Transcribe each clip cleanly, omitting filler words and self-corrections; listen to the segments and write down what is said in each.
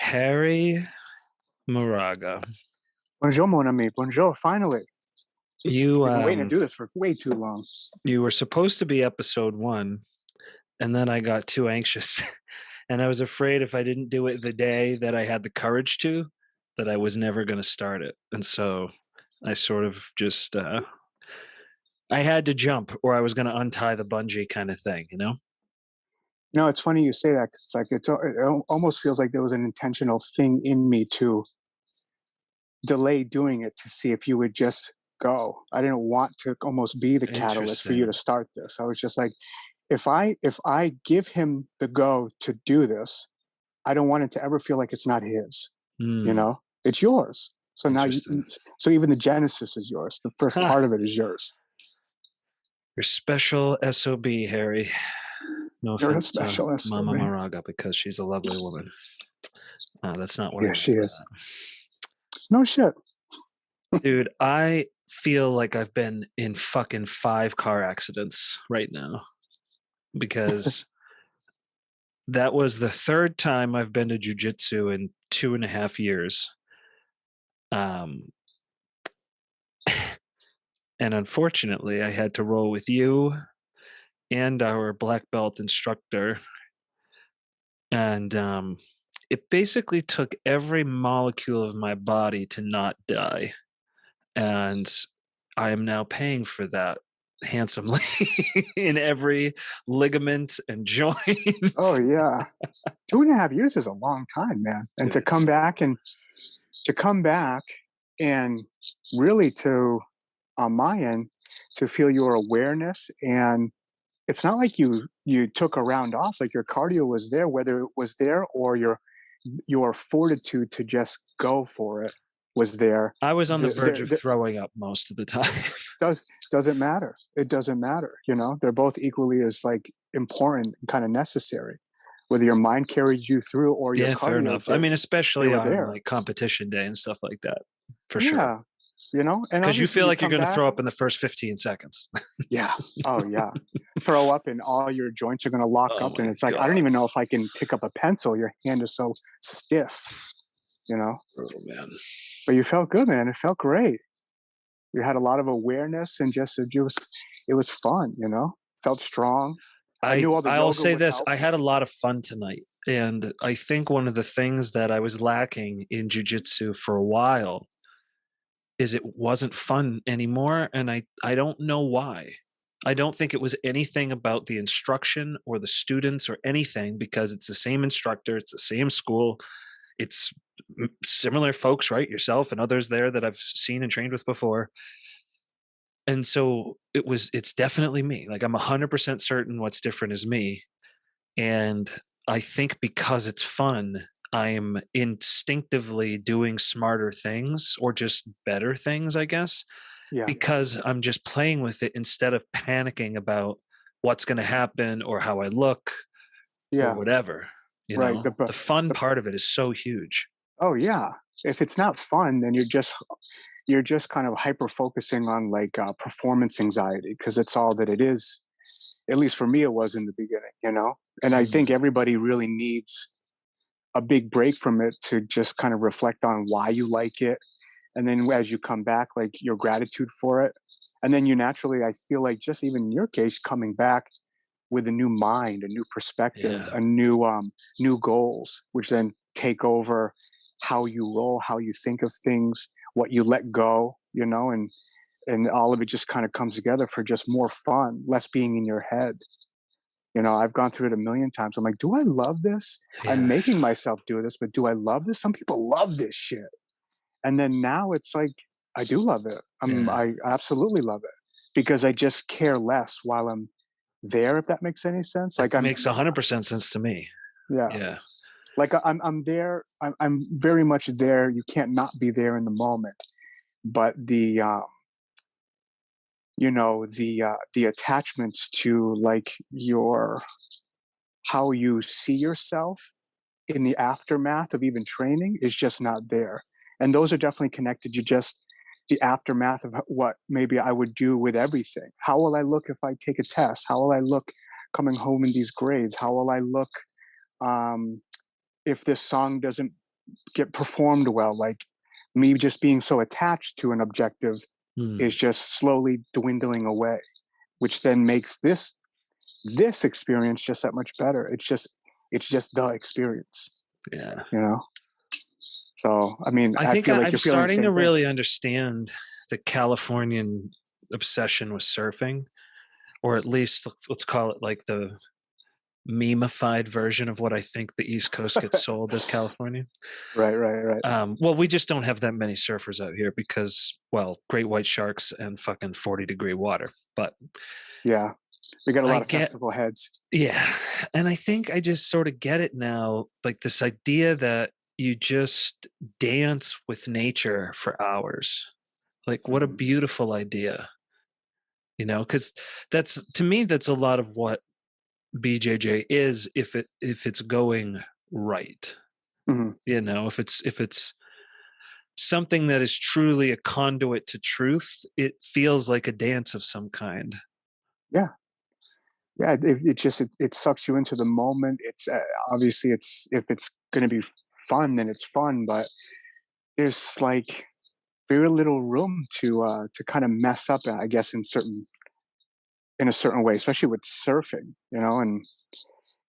Harry Moraga. Bonjour, mon ami. Bonjour. Finally, You we've been waiting to do this for way too long. you were supposed to be episode 1, and then I got too anxious. And I was afraid if I didn't do it the day that I had the courage to, that I was never going to start it. And so I sort of just I had to jump or I was going to untie the bungee kind of thing, you know? No, it's funny you say that 'cause it's like it almost feels like there was an intentional thing in me to delay doing it to see if you would just go. I didn't want to almost be the catalyst for you to Interesting. start this. I was just like, if I give him the go to do this, I don't want it to ever feel like it's not his. Hmm. It's yours. So now Interesting. so even the genesis is yours. The first Ha! part of it is yours. You're special SOB, Harry. No You're a offense to specialist, Mama man. Moraga because she's a lovely woman. That's not what I Yeah, meant she by is. that. No shit. Dude, I feel like I've been in fucking 5 car accidents right now because that was the third time I've been to jujitsu in 2.5 years. Um, and unfortunately, I had to roll with you and our black belt instructor. And it basically took every molecule of my body to not die. And I am now paying for that handsomely in every ligament and joint. Oh yeah. 2.5 years is a long time, man. And It to is. come back and really to on my end to feel your awareness, and it's not like you took a round off, like your cardio was there, whether it was there or your fortitude to just go for it was there. I was on the verge of The throwing up most of the time. does doesn't matter. It doesn't matter. They're both equally as like important and kind of necessary. Whether your mind carried you through or your Yeah, fair cardio enough. I did, mean, they especially were on there. like competition day and stuff like that, for sure. Yeah, and Because you obviously feel you like you're come going to back. throw up in the first 15 seconds. Yeah. Oh yeah. Throw up and all your joints are going to lock Oh up, and my it's like I don't God. even know if I can pick up a pencil. Your hand is so stiff. You know. Oh man. But you felt good, man. It felt great. You had a lot of awareness and just it was fun. Felt strong. I knew all the I'll yoga say would this, help. I had a lot of fun tonight. And I think one of the things that I was lacking in jujitsu for a while is it wasn't fun anymore. And I don't know why. I don't think it was anything about the instruction or the students or anything because it's the same instructor, it's the same school, it's similar folks, right? Yourself and others there that I've seen and trained with before. And so it's definitely me. Like I'm 100% certain what's different is me. And I think because it's fun, I'm instinctively doing smarter things or just better things, I guess, Yeah. because I'm just playing with it instead of panicking about what's going to happen or how I look or Yeah. whatever. You Right. know, the fun The part of it is so huge. oh yeah. If it's not fun, then you're just kind of hyper focusing on like performance anxiety because it's all that it is. At least for me, it was in the beginning. And I think Mm. everybody really needs a big break from it to just kind of reflect on why you like it. And then as you come back, like your gratitude for it. And then you naturally, I feel like just even in your case, coming back with a new mind, a new perspective, Yeah. a new goals, which then take over how you roll, how you think of things, what you let go, and all of it just kind of comes together for just more fun, less being in your head. I've gone through it a million times. I'm like, do I love this? I'm Yeah. making myself do this, but do I love this? Some people love this shit. And then now it's like, I do love it. Yeah. I absolutely love it because I just care less while I'm there, if that makes any sense. It Like makes 100% sense to me. yeah, Yeah. like I'm there. I'm very much there. You can't not be there in the moment. But the attachments to like your how you see yourself in the aftermath of even training is just not there. And those are definitely connected to just the aftermath of what maybe I would do with everything. How will I look if I take a test? How will I look coming home in these grades? How will I look um, if this song doesn't get performed well. Like me just being so attached to an objective Hmm. is just slowly dwindling away, which then makes this experience just that much better. It's just the experience, Yeah. you know. So I mean, I I think feel like I'm you're feeling the starting same to thing. really understand the Californian obsession with surfing, or at least let's call it like the memeified version of what I think the East Coast gets sold as California. Right, right, right. Well, we just don't have that many surfers out here because, well, great white sharks and fucking 40-degree water. But Yeah, we got a I lot of get, festival heads. yeah. And I think I just sort of get it now. Like this idea that you just dance with nature for hours. Like, what a Mhm. beautiful idea, because that's, to me, that's a lot of what BJJ is if it's going right. Mhm. If it's something that is truly a conduit to truth, it feels like a dance of some kind. Yeah, yeah. It sucks you into the moment. It's obviously it's if it's going to be fun, then it's fun. But there's like very little room to kind of mess up. I guess in a certain way, especially with surfing, and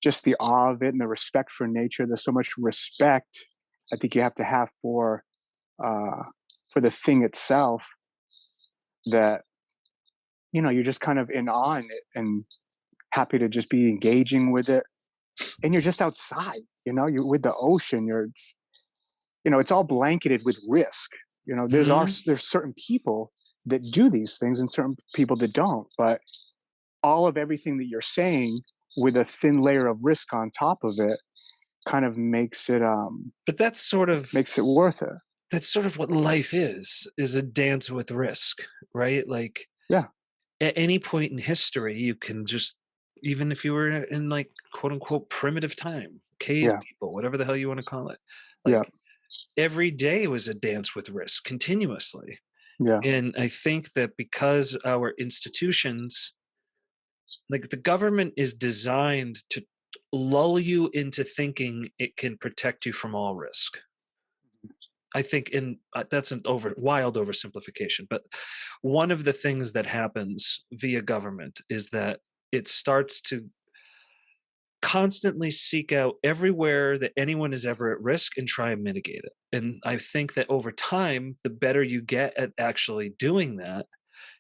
just the awe of it and the respect for nature. There's so much respect I think you have to have uh, for the thing itself that you're just kind of in awe in it and happy to just be engaging with it. And you're just outside, you're with the ocean. It's all blanketed with risk. Mhm. There's certain people that do these things and certain people that don't. But all of everything that you're saying with a thin layer of risk on top of it kind of But makes it worth it. that's sort of what life is a dance with risk, right? Like Yeah, at any point in history, you can just, even if you were in like quote unquote primitive time, cave yeah, people, whatever the hell you want to call it, yeah, like every day was a dance with risk continuously. yeah. And I think that because our institutions, like the government is designed to lull you into thinking it can protect you from all risk. I think in that's an wild oversimplification, but one of the things that happens via government is that it starts to constantly seek out everywhere that anyone is ever at risk and try and mitigate it. And I think that over time, the better you get at actually doing that,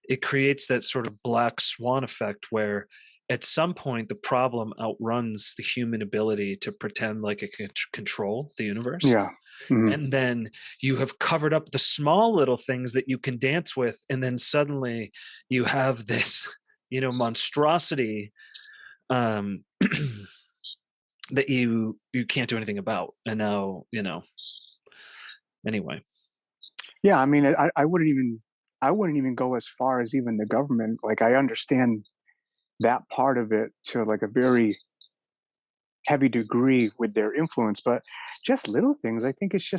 it creates that sort of black swan effect where at some point the problem outruns the human ability to pretend like it can control the universe. Yeah. Mhm. And then you have covered up the small little things that you can dance with, and then suddenly you have this monstrosity, um that you can't do anything about. And now, anyway. Yeah, I mean, I wouldn't even go as far as even the government. Like, I understand that part of it to like a very heavy degree with their influence, but just little things. I think it's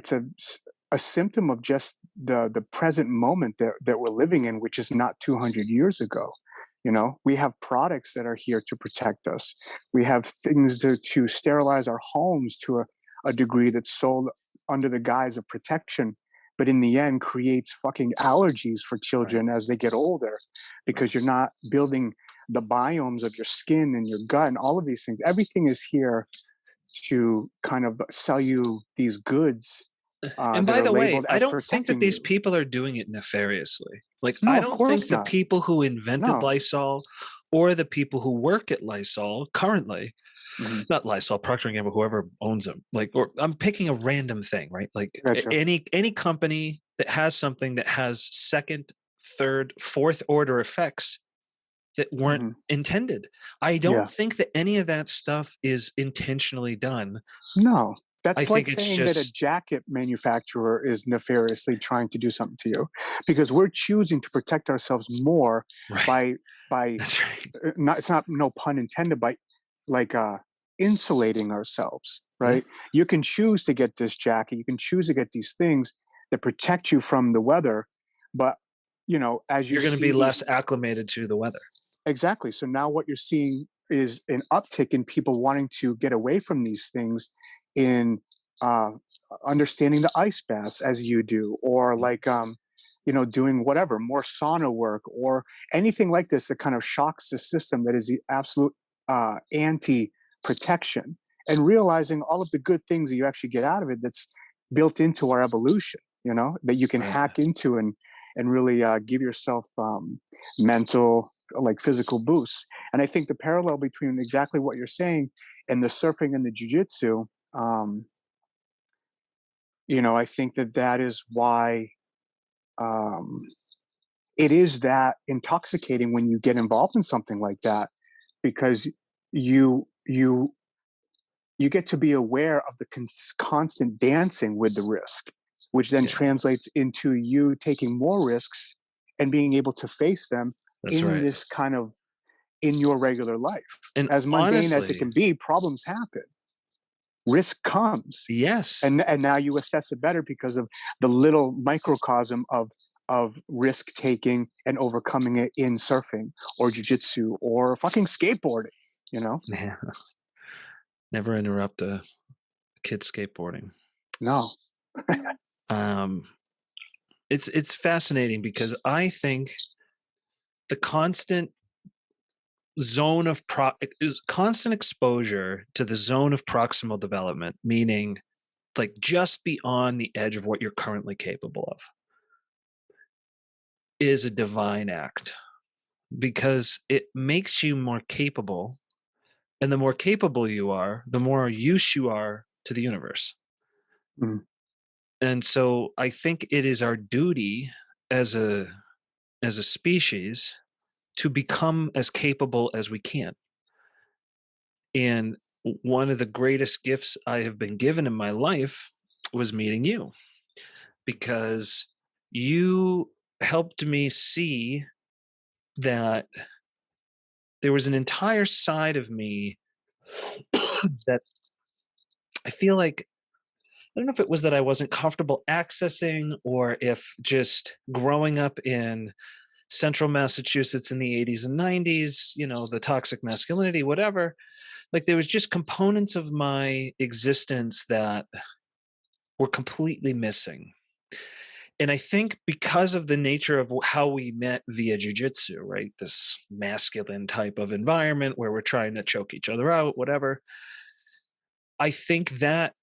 a symptom of just the present moment that we're living in, which is not 200 years ago. We have products that are here to protect us. We have things to sterilize our homes to a degree that's sold under the guise of protection, but in the end creates fucking allergies for Right. children as they get older because you're not building the biomes of your skin and your gut and all of these things. Everything is here to kind of sell you these goods And that by are the way, labeled I as don't think that protecting these you. people are doing it nefariously. Like, No, I of don't think course the not. people who invented No. Lysol or the people who work at Lysol currently, Hmm. not Lysol, Procter and Gamble, whoever owns them, like, or I'm picking a random thing, right? Like Gotcha. any company that has something that has second, third, fourth order effects that weren't Hmm. intended. I don't Yeah. think that any of that stuff is intentionally done. No. I That's like think it's saying that a just jacket manufacturer is nefariously trying to do something to you because we're choosing to protect ourselves more right. by by That's right. not it's not no pun intended by like insulating ourselves, Yeah. right? You can choose to get this jacket, you can choose to get these things that protect you from the weather, but as you You're going to be see these less acclimated to the weather. exactly. So now what you're seeing is an uptick in people wanting to get away from these things in uh, understanding the ice baths as you do, or like doing whatever more sauna work or anything like this that kind of shocks the system that is the absolute anti protection, and realizing all of the good things that you actually get out of it that's built into our evolution, that you can Right. hack into and really give yourself mental, like physical boosts. And I think the parallel between exactly what you're saying and the surfing and the jujitsu, um, I think that that is why um, it is that intoxicating when you get involved in something like that, because you you you get to be aware of the constant dancing with the risk, which then Yeah. translates into you taking more risks and being able to face them That's in right. this kind of in your regular life. And As mundane as it honestly, can be, problems happen. Risk comes. yes, And now you assess it better because of the little microcosm of risk taking and overcoming it in surfing or jujitsu or fucking skateboarding, you know? yeah, never interrupt a kid skateboarding. No. Um, it's fascinating because I think the constant exposure to the zone of proximal development, meaning like just beyond the edge of what you're currently capable of, is a divine act because it makes you more capable. And the more capable you are, the more use you are to the universe. Mm, And so I think it is our duty as a species to become as capable as we can. And one of the greatest gifts I have been given in my life was meeting you, because you helped me see that there was an entire side of me that I feel like, I don't know if it was that I wasn't comfortable accessing, or if just growing up in central Massachusetts in the 80s and 90s, the toxic masculinity, whatever, like there was just components of my existence that were completely missing. And I think because of the nature of how we met via jujitsu, right? This masculine type of environment where we're trying to choke each other out, whatever. I think that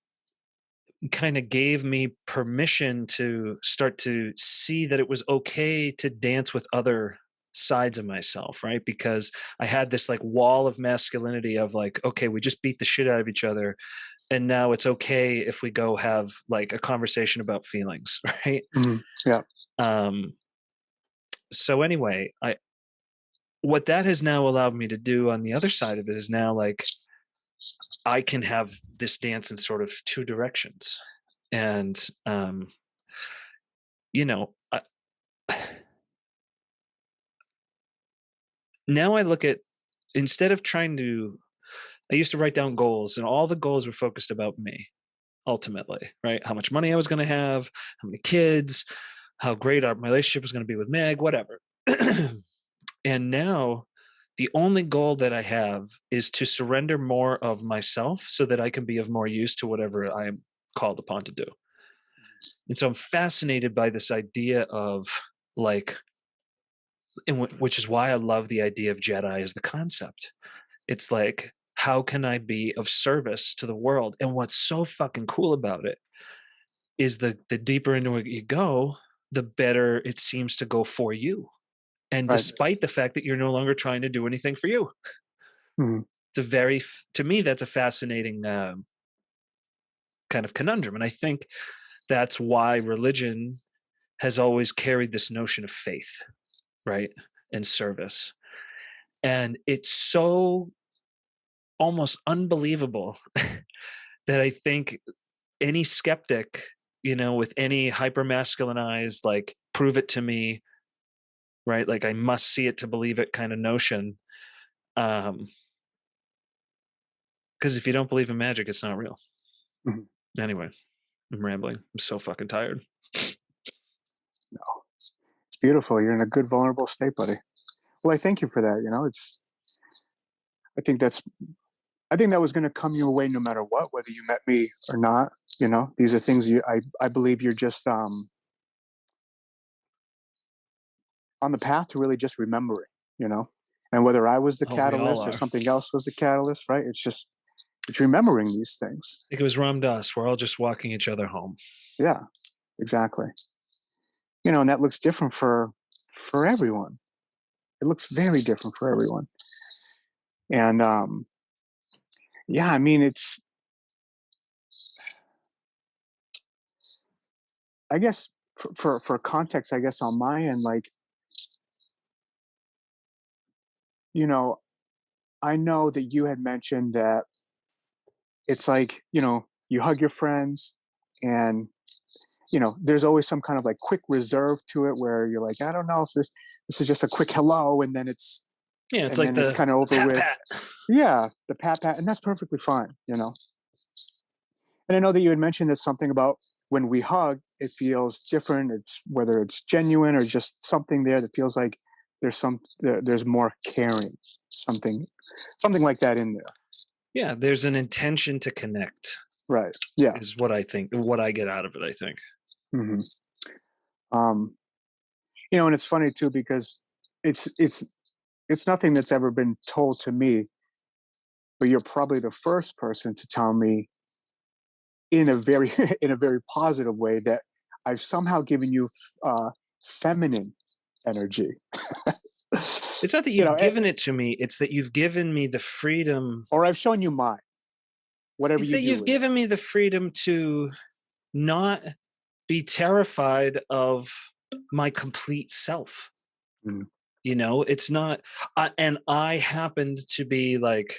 kind of gave me permission to start to see that it was okay to dance with other sides of myself, right? Because I had this like wall of masculinity of like, okay, we just beat the shit out of each other, and now it's okay if we go have like a conversation about feelings, right? yeah. um so anyway, I what that has now allowed me to do on the other side of it is now like I can have this dance in sort of two directions. And you know I, now I look at, instead of trying to, I used to write down goals, and all the goals were focused about me ultimately, right? How much money I was going to have, how many kids, how great our relationship was going to be with Meg, whatever. And now the only goal that I have is to surrender more of myself so that I can be of more use to whatever I am called upon to do. And so I'm fascinated by this idea of like, which is why I love the idea of Jedi as the concept. It's like, how can I be of service to the world? And what's so fucking cool about it is the deeper into it you go, the better it seems to go for you. And Right. despite the fact that you're no longer trying to do anything for you, Mhm. it's a very, to me, that's a fascinating kind of conundrum. And I think that's why religion has always carried this notion of faith, right? And service. And it's so almost unbelievable that I think any skeptic, with any hyper masculinized, like, prove it to me, right? Like, I must see it to believe it kind of notion. Um, because if you don't believe in magic, it's not real. Mhm. Anyway, I'm rambling. I'm so fucking tired. No, it's beautiful. You're in a good vulnerable state, buddy. Well, I thank you for that. I think that's I think that was going to come your way no matter what, whether you met me or not. You know, these are things I believe you're just on the path to really just remembering. You know, and whether I was the Oh, we all catalyst or are. I something else was the catalyst, right? It's remembering these things. think it was Ram Dass. We're all just walking each other home. Yeah, exactly. You know, and that looks different for everyone. It looks very different for everyone. And yeah, I mean, it's I guess for context, I guess on my end, like, you know, I know that you had mentioned that it's like, you know, you hug your friends and you know, there's always some kind of like quick reserve to it where you're like, I don't know if this is just a quick hello Yeah, it's and like then it's kind of the over pat with. pat. Yeah, the pat, and that's perfectly fine, you know. And I know that you had mentioned that something about when we hug, it feels different. It's whether it's genuine or just something there that feels like there's more caring, something something like that in there. Yeah, there's an intention to connect, Right. Yeah. is what I think, what I get out of it, I think. hmm Um, you know, and it's funny too because it's it's it's nothing that's ever been told to me, but you're probably the first person to tell me in a very in a very positive way that I've somehow given you feminine energy. It's not that You you've know, given it to me, it's that you've given me the freedom. or I've shown you mine, whatever It's you that do you've with it. given me the freedom to not be terrified of my complete self. Mm. You know, it's not, and I happened to be like,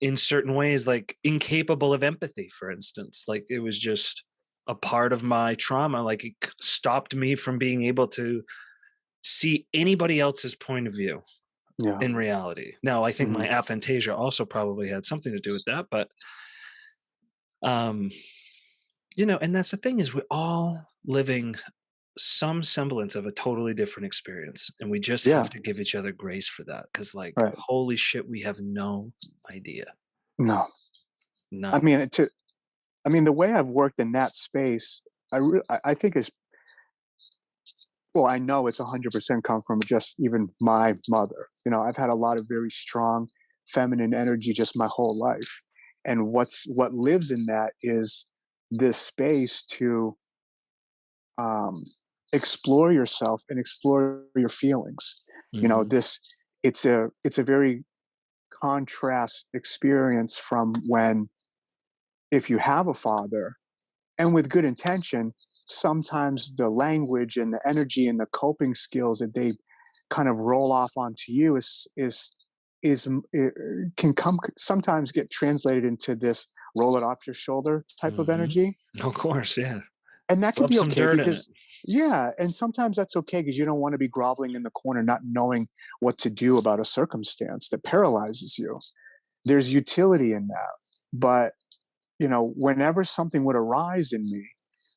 in certain ways, like incapable of empathy, for instance. Like it was just a part of my trauma. Like it stopped me from being able to see anybody else's point of view Yeah. in reality. Now, I think hmm my aphantasia also probably had something to do with that, but um, you know, and that's the thing is we're all living some semblance of a totally different experience, and we just have Yeah. to give each other grace for that because like Right. holy shit, we have no idea. No. I None. mean, I mean, the way I've worked in that space, I think is well, I know it's 100% come from just even my mother. You know, I've had a lot of very strong feminine energy just my whole life, and what lives in that is this space to um, explore yourself and explore your feelings. You know, Mhm. this it's a very contrast experience from when if you have a father and with good intention, sometimes the language and the energy and the coping skills that they kind of roll off onto you can come sometimes get translated into this roll it off your shoulder type of Mhm. energy, Of course, yeah. and that can Rub be some okay dirt in it. because yeah, and sometimes that's okay because you don't want to be groveling in the corner not knowing what to do about a circumstance that paralyzes you. There's utility in that, but you know, whenever something would arise in me,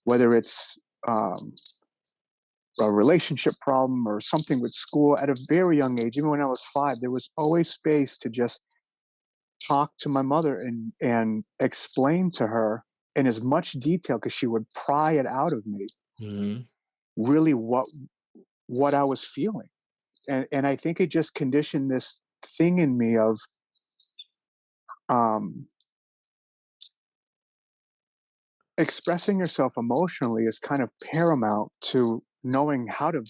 whether it's um, a relationship problem or something with school at a very young age, even when I was 5, there was always space to just talk to my mother and explain to her in as much detail because she would pry it out of me Mhm. really what I was feeling. And I think it just conditioned this thing in me of um, expressing yourself emotionally is kind of paramount to knowing how to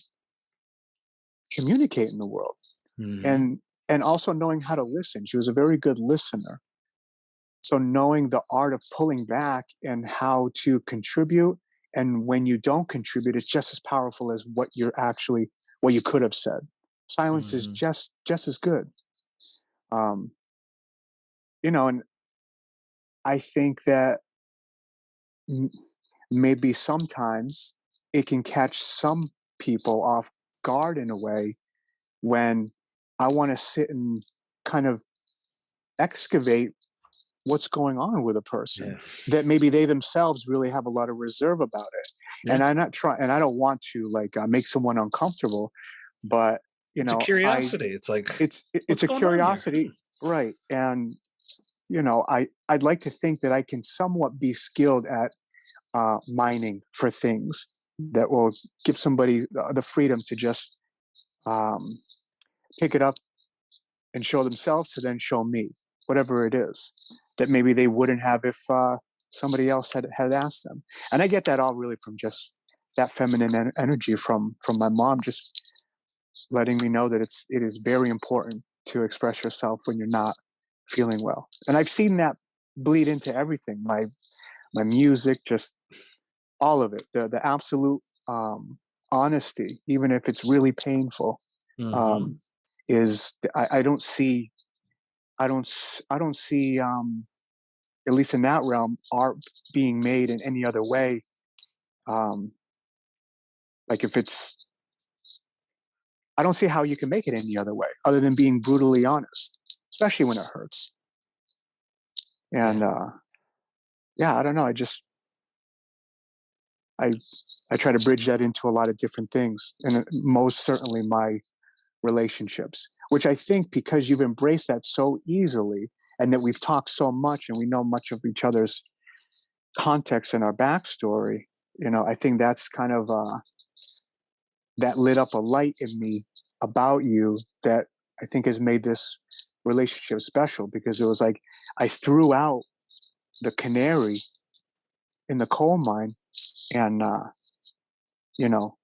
communicate in the world Mhm. and and also knowing how to listen. She was a very good listener. So knowing the art of pulling back and how to contribute, and when you don't contribute, it's just as powerful as what you could have said. Silence is Mhm. just as good. Um, you know, and I think that m- maybe sometimes it can catch some people off guard in a way when I want to sit and kind of excavate what's going on with a person Yeah. that maybe they themselves really have a lot of reserve about it. Yeah. And I'm not trying, and I don't want to like make someone uncomfortable, but you It's a know, curiosity. It's like, it's what's a going on here? curiosity, right. And I'd like to think that I can somewhat be skilled at mining for things that will give somebody the freedom to just um, pick it up and show themselves, to then show me whatever it is that maybe they wouldn't have if somebody else had asked them. And I get that all really from just that feminine energy from my mom, just letting me know that it is very important to express yourself when you're not feeling well. And I've seen that bleed into everything, my music, just all of it, the absolute honesty, even if it's really painful, Mhm. um, is I don't see I don't see at least in that realm art being made in any other way. Um, like if it's I don't see how you can make it any other way other than being brutally honest, especially when it hurts. Yeah. And yeah, I don't know. I I try to bridge that into a lot of different things, and most certainly my relationships, which I think because you've embraced that so easily, and that we've talked so much and we know much of each other's context and our backstory, I think that's kind of that lit up a light in me about you that I think has made this relationship special, because it was like I threw out the canary in the coal mine, and you know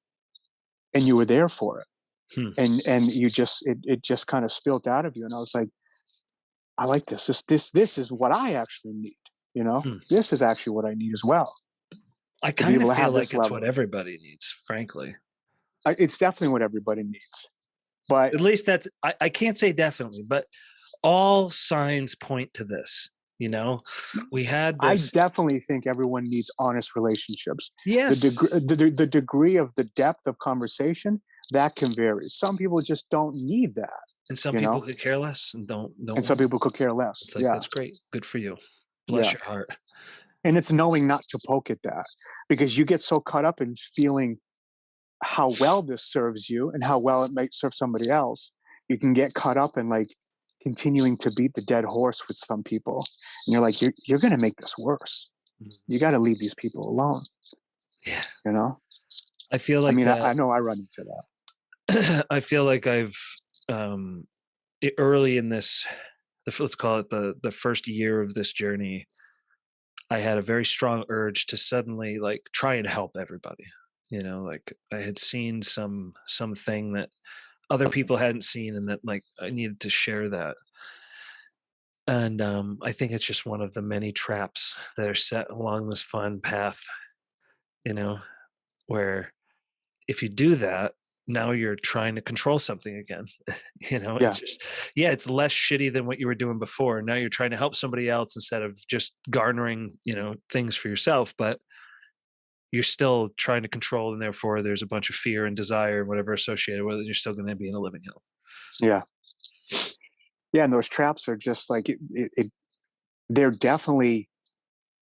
and you were there for it, Hmm. and it just kind of spilt out of you, and I was like, I like this is what I actually need, Hmm. this is actually what I need as well, I to be kind able of to feel have like this it's what level. everybody needs, frankly. It's definitely what everybody needs, but At least that's I can't say definitely, but all signs point to this, you know? We had I this. definitely think everyone needs honest relationships. Yes. The degree of the depth of conversation, that can vary. Some people just don't need that, And some you people know, could care less and don't and some want it. people could care less. It's like, Yeah, that's great. Good for you. Bless yeah. your heart. And it's knowing not to poke at that, because you get so caught up in feeling how well this serves you and how well it might serve somebody else. You can get caught up in like continuing to beat the dead horse with some people. And you're like, you're going to make this worse. Mhm. You got to leave these people alone, Yeah. you know? I feel I like mean, that. I know I run into that. I feel like I've um early in this, let's call it the first year of this journey, I had a very strong urge to suddenly like try and help everybody. Like I had seen something that other people hadn't seen, and that like I needed to share that. And I think it's just one of the many traps that are set along this fun path, you know, where if you do that, now you're trying to control something again. Yeah. It's just, yeah, it's less shitty than what you were doing before. Now you're trying to help somebody else instead of just garnering, things for yourself, but you're still trying to control, and therefore there's a bunch of fear and desire and whatever associated with it. You're still going to be in a living hell. Yeah. Yeah. And those traps are just like, they're definitely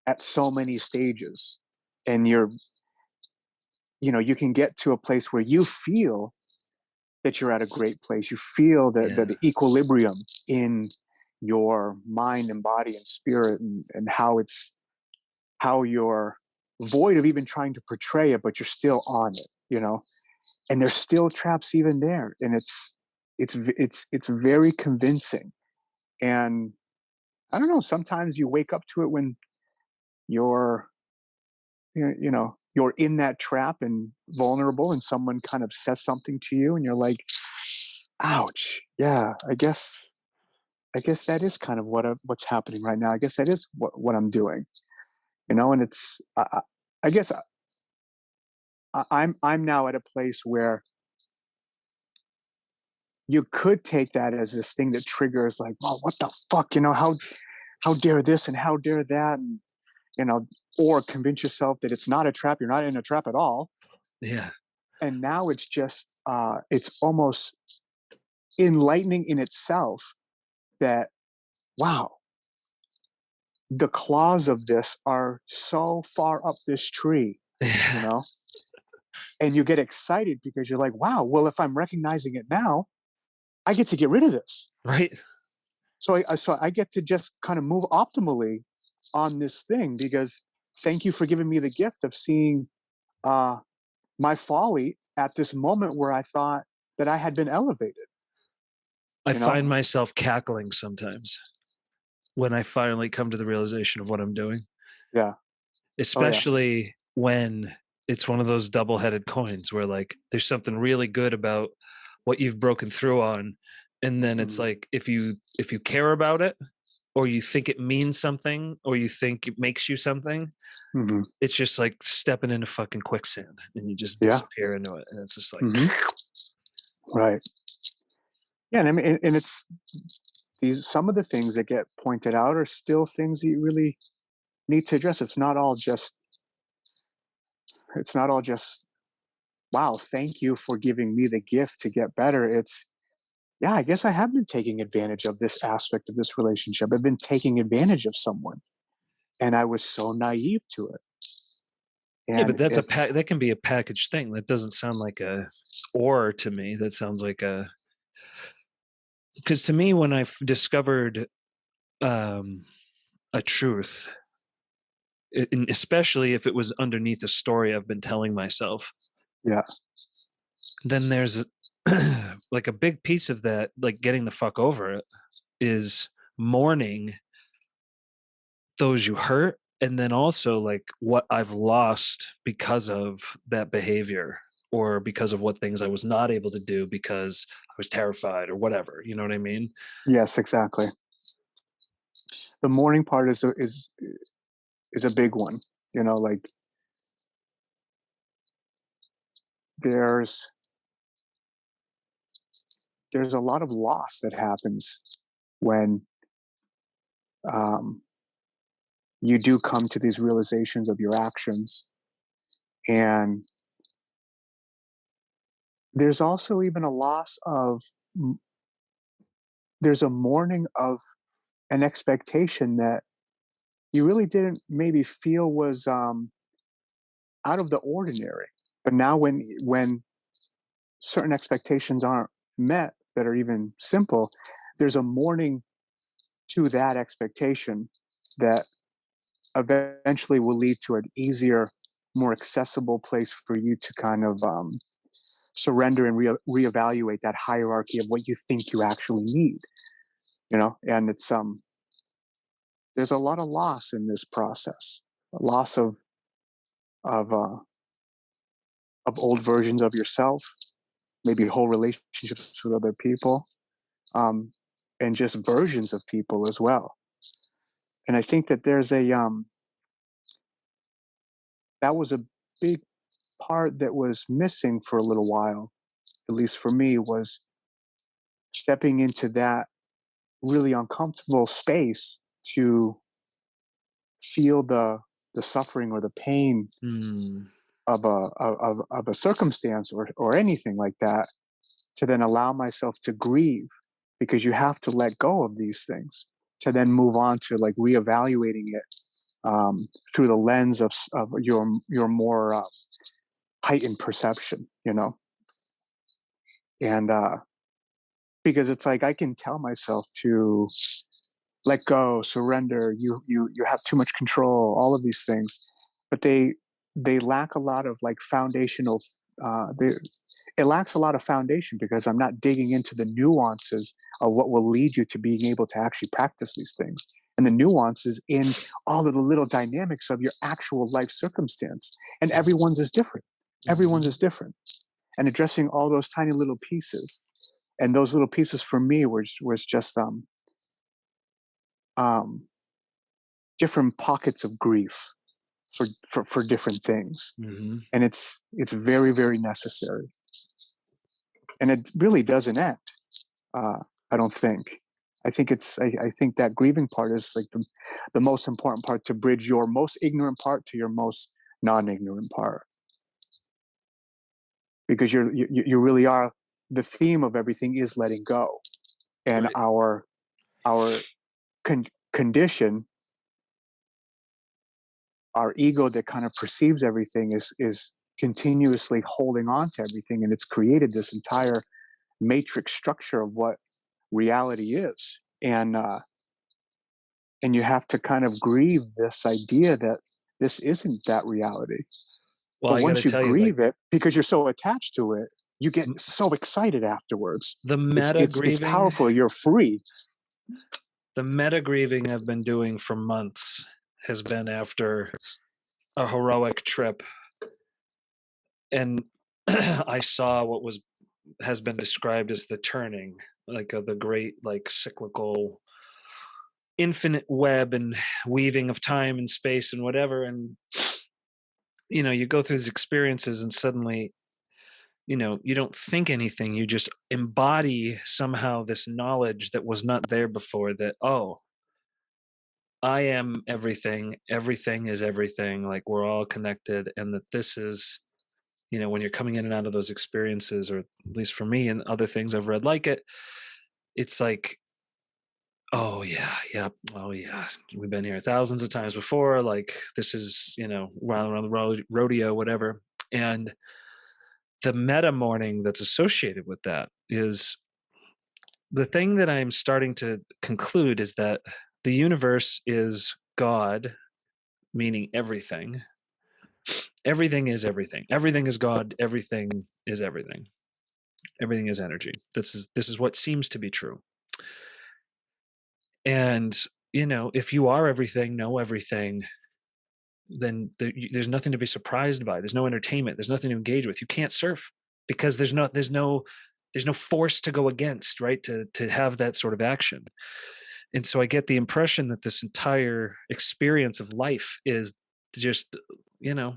at so many stages. And you can get to a place where you feel that you're at a great place. You feel Yeah. the equilibrium in your mind and body and spirit, and how you're void of even trying to portray it, but you're still on it. And there's still traps even there. And it's very convincing. And I don't know, sometimes you wake up to it when you're, you're in that trap and vulnerable, and someone kind of says something to you and you're like, ouch. Yeah, I guess that is kind of what's happening right now. I guess that is what I'm doing, and it's I guess I'm now at a place where you could take that as this thing that triggers like, well, what the fuck, how dare this and how dare that, and you know, or convince yourself that it's not a trap, you're not in a trap at all, Yeah. and now it's just it's almost enlightening in itself that, wow, the claws of this are so far up this tree, you Yeah. know and you get excited because you're like, wow, well, if I'm recognizing it now, I get to get rid of this. Right. So I get to just kind of move optimally on this thing, because thank you for giving me the gift of seeing uh, my folly at this moment where I thought that I had been elevated. I You know? find myself cackling sometimes when I finally come to the realization of what I'm doing, Yeah. Oh yeah. especially when it's one of those double-headed coins where like there's something really good about what you've broken through on, and then it's Hmm. like if you care about it, or you think it means something, or you think it makes you something, Hmm. it's just like stepping into fucking quicksand and you just Yeah. disappear into it, and it's just like Hmm. Right. Yeah. And I mean, and it's these, some of the things that get pointed out are still things that you really need to address. It's not all just, wow, thank you for giving me the gift to get better. It's, yeah, I guess I have been taking advantage of this aspect of this relationship. I've been taking advantage of someone, and I was so naive to it. yeah, but And that's it's, that can be a packaged thing. That doesn't sound like a or to me. That sounds like a, because to me when I've discovered um a truth, and especially if it was underneath a story I've been telling myself, yeah, then there's like a big piece of that, like getting the fuck over it, is mourning those you hurt, and then also like what I've lost because of that behavior, or because of what things I was not able to do because I was terrified or whatever. You know what I mean? yes, exactly. The mourning part is a big one. You know, like there's there's a lot of loss that happens when um, you do come to these realizations of your actions. And there's also even a loss of, there's a mourning of an expectation that you really didn't maybe feel was out of the ordinary. But now when certain expectations aren't met that are even simple, there's a mourning to that expectation that eventually will lead to an easier, more accessible place for you to kind of surrender and reevaluate that hierarchy of what you think you actually need. You know, and it's there's a lot of loss in this process, a loss of uh, of old versions of yourself, maybe whole relationships with other people, um, and just versions of people as well. And I think that there's a that was a big part that was missing for a little while, at least for me, was stepping into that really uncomfortable space to feel the suffering or the pain Mm, of a circumstance or anything like that, to then allow myself to grieve, because you have to let go of these things to then move on to like reevaluating it through the lens of your more heightened perception, you know. And because it's like I can tell myself to let go, surrender, you have too much control, all of these things, but they lack a lot of like foundational they, it lacks a lot of foundation, because I'm not digging into the nuances of what will lead you to being able to actually practice these things, and the nuances in all of the little dynamics of your actual life circumstance. And everyone's is different. Everyone's mhm. is different. And addressing all those tiny little pieces, and those little pieces for me was just um, different pockets of grief for different things. Mhm. And it's very, very necessary. And it really doesn't end. Uh, I don't think. I think that grieving part is like the most important part, to bridge your most ignorant part to your most non-ignorant part, because you really are, the theme of everything is letting go. And Right. our condition, our ego that kind of perceives everything, is continuously holding on to everything, and it's created this entire matrix structure of what reality is. and you have to kind of grieve this idea that this isn't that reality. Well, But I got to once you tell you, like, grieve it, because you're so attached to it, you get so excited afterwards. the It's meta it's it's grieving, powerful. You're free. the meta grieving I've been doing for months has been after a heroic trip, and I saw what has been described as the turning, like the great, like, cyclical infinite web and weaving of time and space and whatever. And you go through these experiences, and suddenly, you don't think anything, you just embody somehow this knowledge that was not there before, that, oh, I am everything, everything is everything, like, we're all connected. And that this is, when you're coming in and out of those experiences, or at least for me and other things I've read like it, it's like, oh yeah, yeah, oh yeah, we've been here thousands of times before, like, this is, around the rodeo, whatever. And the meta mourning that's associated with that is, the thing that I'm starting to conclude is that the universe is God, meaning everything. Everything is everything. Everything is God. Everything is everything. Everything is energy. This is what seems to be true. And if you are everything, know everything, then there's nothing to be surprised by. There's no entertainment. There's nothing to engage with. You can't surf, because there's no force to go against, right? To have that sort of action. And so I get the impression that this entire experience of life is just, you know,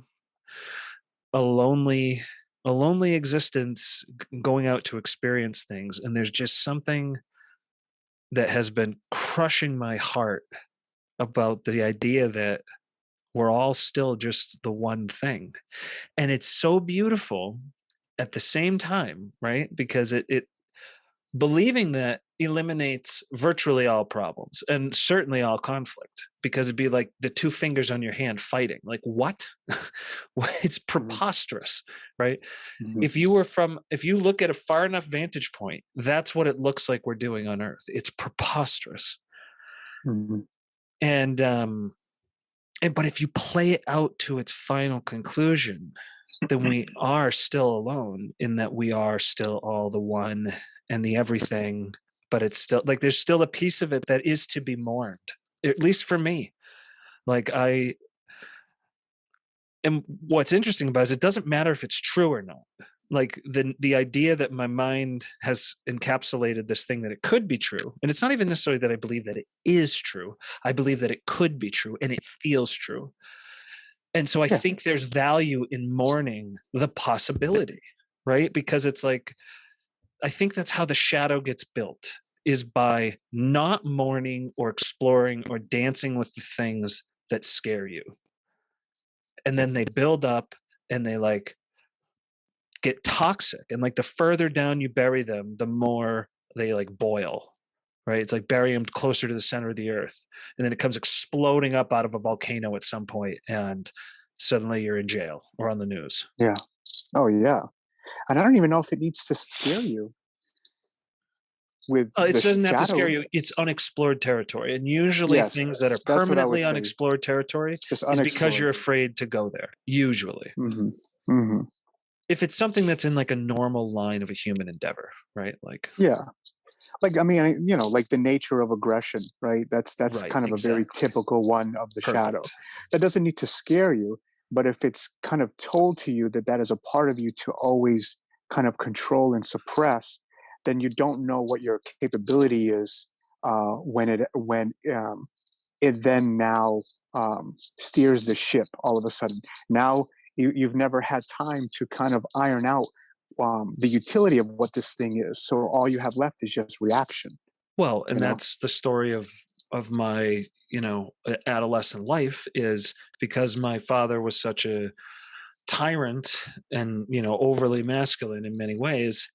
a lonely a lonely existence, going out to experience things. And there's just something that has been crushing my heart about the idea that we're all still just the one thing. And it's so beautiful at the same time, right? Because it believing that eliminates virtually all problems, and certainly all conflict, because it'd be like the two fingers on your hand fighting. Like, what? It's Mhm, preposterous, right? mhm, If you look at a far enough vantage point, that's what it looks like we're doing on Earth. It's preposterous. mhm. And but if you play it out to its final conclusion, then we are still alone, in that we are still all the one and the everything. But it's still like, there's still a piece of it that is to be mourned, at least for me. Like, and what's interesting about it is, it doesn't matter if it's true or not. Like, the idea that my mind has encapsulated this thing, that it could be true. And it's not even necessarily that I believe that it is true. I believe that it could be true, and it feels true. And so I Yeah, think there's value in mourning the possibility, right? Because it's like, I think that's how the shadow gets built, is by not mourning or exploring or dancing with the things that scare you. And then they build up, and they, like, get toxic. And, like, the further down you bury them, the more they, like, boil, right? It's like bury them closer to the center of the earth. And then it comes exploding up out of a volcano at some point, and suddenly you're in jail or on the news. yeah. Oh, yeah. And I don't even know if it needs to scare you with It the doesn't have to scare shadow. you. It's unexplored territory. And usually Yes, things that are that's what I permanently would say. unexplored territory It's just is because unexplored. you're afraid to go there, usually. Mhm, mhm. If it's something that's in, like, a normal line of a human endeavor, right? Like, Yeah. Like, I mean, like the nature of aggression, right? That's right, kind of a very exactly. typical one of the shadow. Perfect. That doesn't need to scare you, but if it's kind of told to you that that is a part of you to always kind of control and suppress, then you don't know what your capability is when it then now steers the ship all of a sudden. Now you've never had time to kind of iron out the utility of what this thing is. So all you have left is just reaction. Well, You and know? that's the story of my, adolescent life, is because my father was such a tyrant and, overly masculine in many ways.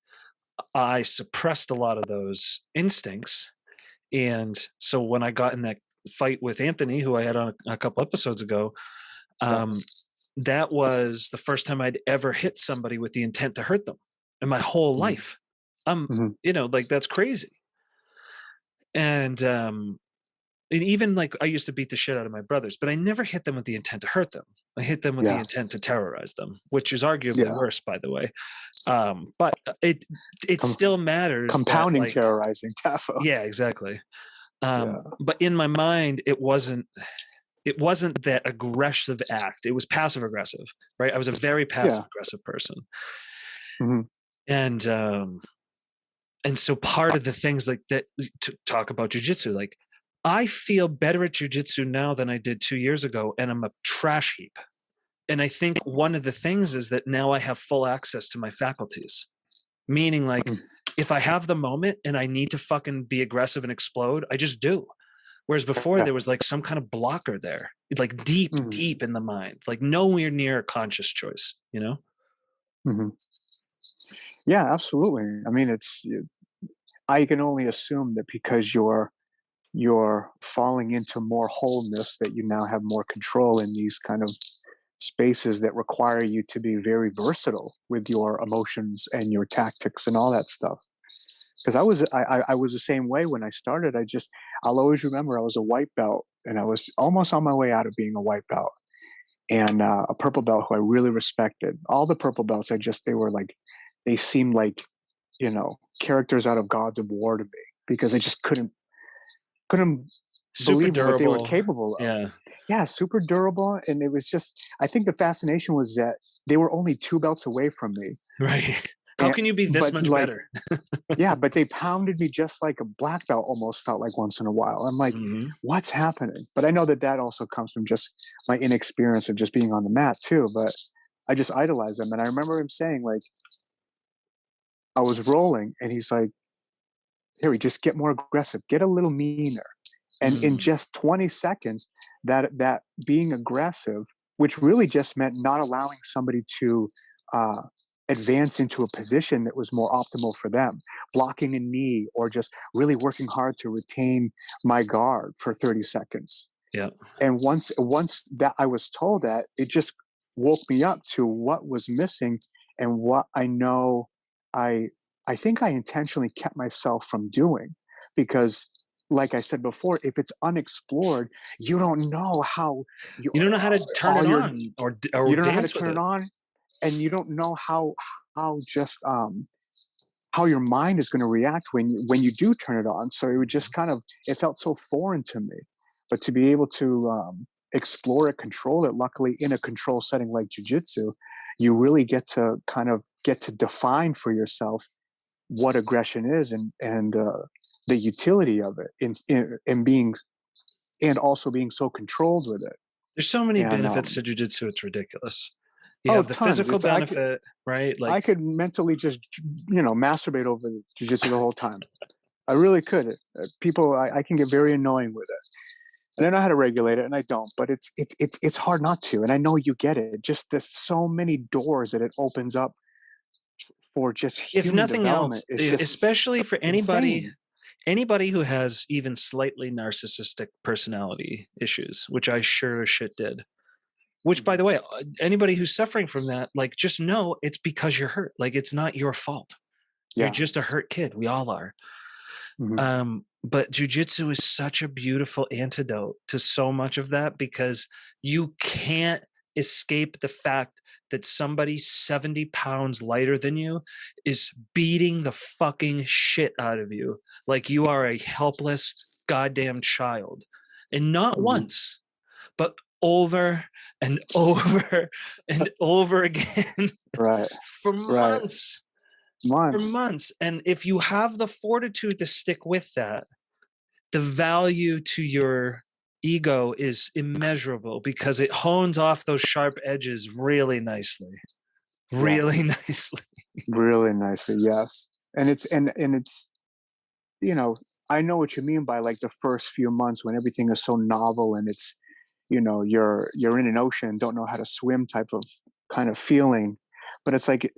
I suppressed a lot of those instincts. And so when I got in that fight with Anthony, who I had on a couple episodes ago, Yeah. um, that was the first time I'd ever hit somebody with the intent to hurt them in my whole Mhm. life. Mhm. Like, that's crazy. And even like I used to beat the shit out of my brothers, but I never hit them with the intent to hurt them. I hit them with the Yeah. intent to terrorize them, which is arguably Yeah. worse, by the way. But it Com- still matters that, Compounding like, terrorizing. Defo. yeah, exactly. Yeah. But in my mind, it wasn't that aggressive act. It was passive aggressive, right? I was a very passive Yeah. aggressive person, Hmm. and so part of the things like that, to talk about jujitsu, like I feel better at jujitsu now than I did 2 years ago, and I'm a trash heap. And I think one of the things is that now I have full access to my faculties, meaning like if I have the moment and I need to fucking be aggressive and explode, I just do. Whereas before Yeah. there was like some kind of blocker there, like deep, Hmm. deep in the mind, like nowhere near a conscious choice, you know? Hmm. Yeah, absolutely. I mean, I can only assume that because you're falling into more wholeness, that you now have more control in these kind of spaces that require you to be very versatile with your emotions and your tactics and all that stuff. Because I was the same way when I started. I'll always remember I was a white belt and I was almost on my way out of being a white belt, and a purple belt who I really respected. All the purple belts, they seemed like, characters out of Gods of War to me, because I just couldn't Super believe what they were durable. capable of. Yeah. Yeah, super durable, and it was just, I think the fascination was that they were only 2 belts away from me, Right. How and can you be this but, much like, better? yeah, but they pounded me just like a black belt almost felt like once in a while. I'm like, Hmm. "What's happening?" But I know that that also comes from just my inexperience of just being on the mat too, but I just idolize him, and I remember him saying, like, I was rolling, and he's like, "Harry, just get more aggressive, get a little meaner." And in Mm. just 20 seconds, that being aggressive, which really just meant not allowing somebody to uh, advance into a position that was more optimal for them, blocking a knee, or just really working hard to retain my guard for 30 seconds. Yeah. And once that I was told that, it just woke me up to what was missing, and what I know I I think I intentionally kept myself from doing, because, like I said before, if it's unexplored, you don't know how you You don't know how to turn all it your on or you don't know how to dance with turn it it. on, and you don't know how just how your mind is going to react when you do turn it on. So it would just kind of, it felt so foreign to me, but to be able to explore it, control it, luckily in a control setting like jujitsu, you really get to define for yourself what aggression is, and the utility of it in being, and also being so controlled with it. There's so many And benefits to jujitsu, it's ridiculous. You oh, have the tons. physical It's benefit, right? I Like, could mentally just masturbate over jujitsu the whole time. I really could. I can get very annoying with it, and I know how to regulate it, and I don't. But it's hard not to, and I know you get it. Just there's so many doors that it opens up for just if human nothing else, development. It's just especially for anybody insane. anybody who has even slightly narcissistic personality issues, which I sure as shit did. Which, by Mhm. the way, anybody who's suffering from that, like, just know it's because you're hurt. Like, it's not your fault. You're Yeah. just a hurt kid. We all are. Hmm. But jujitsu is such a beautiful antidote to so much of that, because you can't escape the fact that somebody 70 pounds lighter than you is beating the fucking shit out of you like you are a helpless goddamn child. And not Hmm. once, but over and over and over again Right. for Right. months, for Months. months. And if you have the fortitude to stick with that, the value to your ego is immeasurable, because it hones off those sharp edges really nicely. Yeah. Really nicely. Really nicely. Yes. And it's you know I know what you mean by, like, the first few months when everything is so novel, and it's, you're in an ocean, don't know how to swim type of kind of feeling. But it's like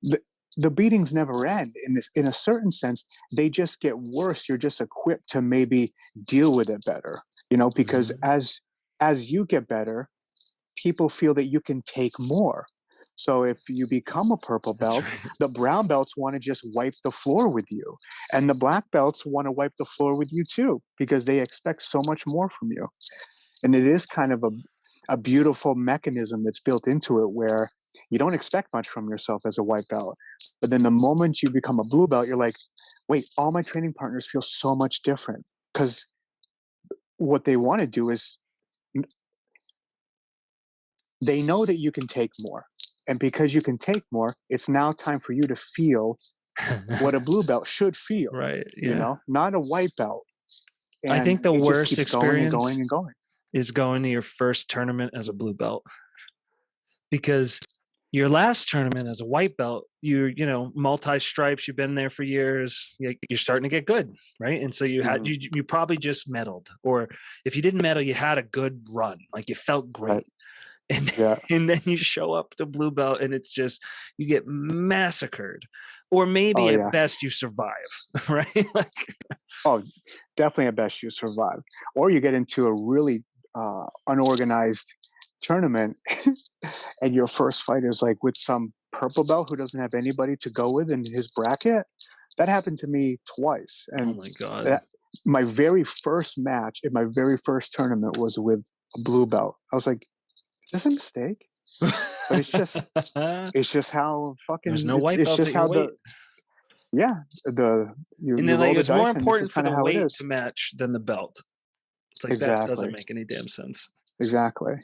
the the beatings never end. In a certain sense, they just get worse. You're just equipped to maybe deal with it better, because Mhm. as you get better, people feel that you can take more. So if you become a purple That's belt, right. the brown belts want to just wipe the floor with you. And the black belts want to wipe the floor with you too, because they expect so much more from you. And it is kind of a beautiful mechanism that's built into it where you don't expect much from yourself as a white belt. But then the moment you become a blue belt, you're like, wait, all my training partners feel so much different. Because what they want to do is they know that you can take more. And because you can take more, it's now time for you to feel what a blue belt should feel, Right. Yeah. not a white belt. I And think the it just worst keeps going and going experience and going. is going to your first tournament as a blue belt, because your last tournament as a white belt, multi stripes, you've been there for years, you're starting to get good, right? And so Mhm. you probably just medaled, or if you didn't medal, you had a good run, like you felt Right. great. And Yeah. and then you show up to blue belt and it's just, you get massacred, or maybe Oh, at yeah. best you survive, right? Like, Oh, definitely at best you survive. Or you get into a really unorganized tournament and your first fight is like with some purple belt who doesn't have anybody to go with in his bracket. That happened to me twice. oh And my god. that, my very first match in my very first tournament was with a blue belt. I was like, is this a mistake? But it's just how There's fucking no white it's belts just at your how weight. you And you then, like, roll the it's more dice and this is important for kind of the how it weight to is. match than the belt. It's like, that doesn't Exactly. make any damn sense. Exactly.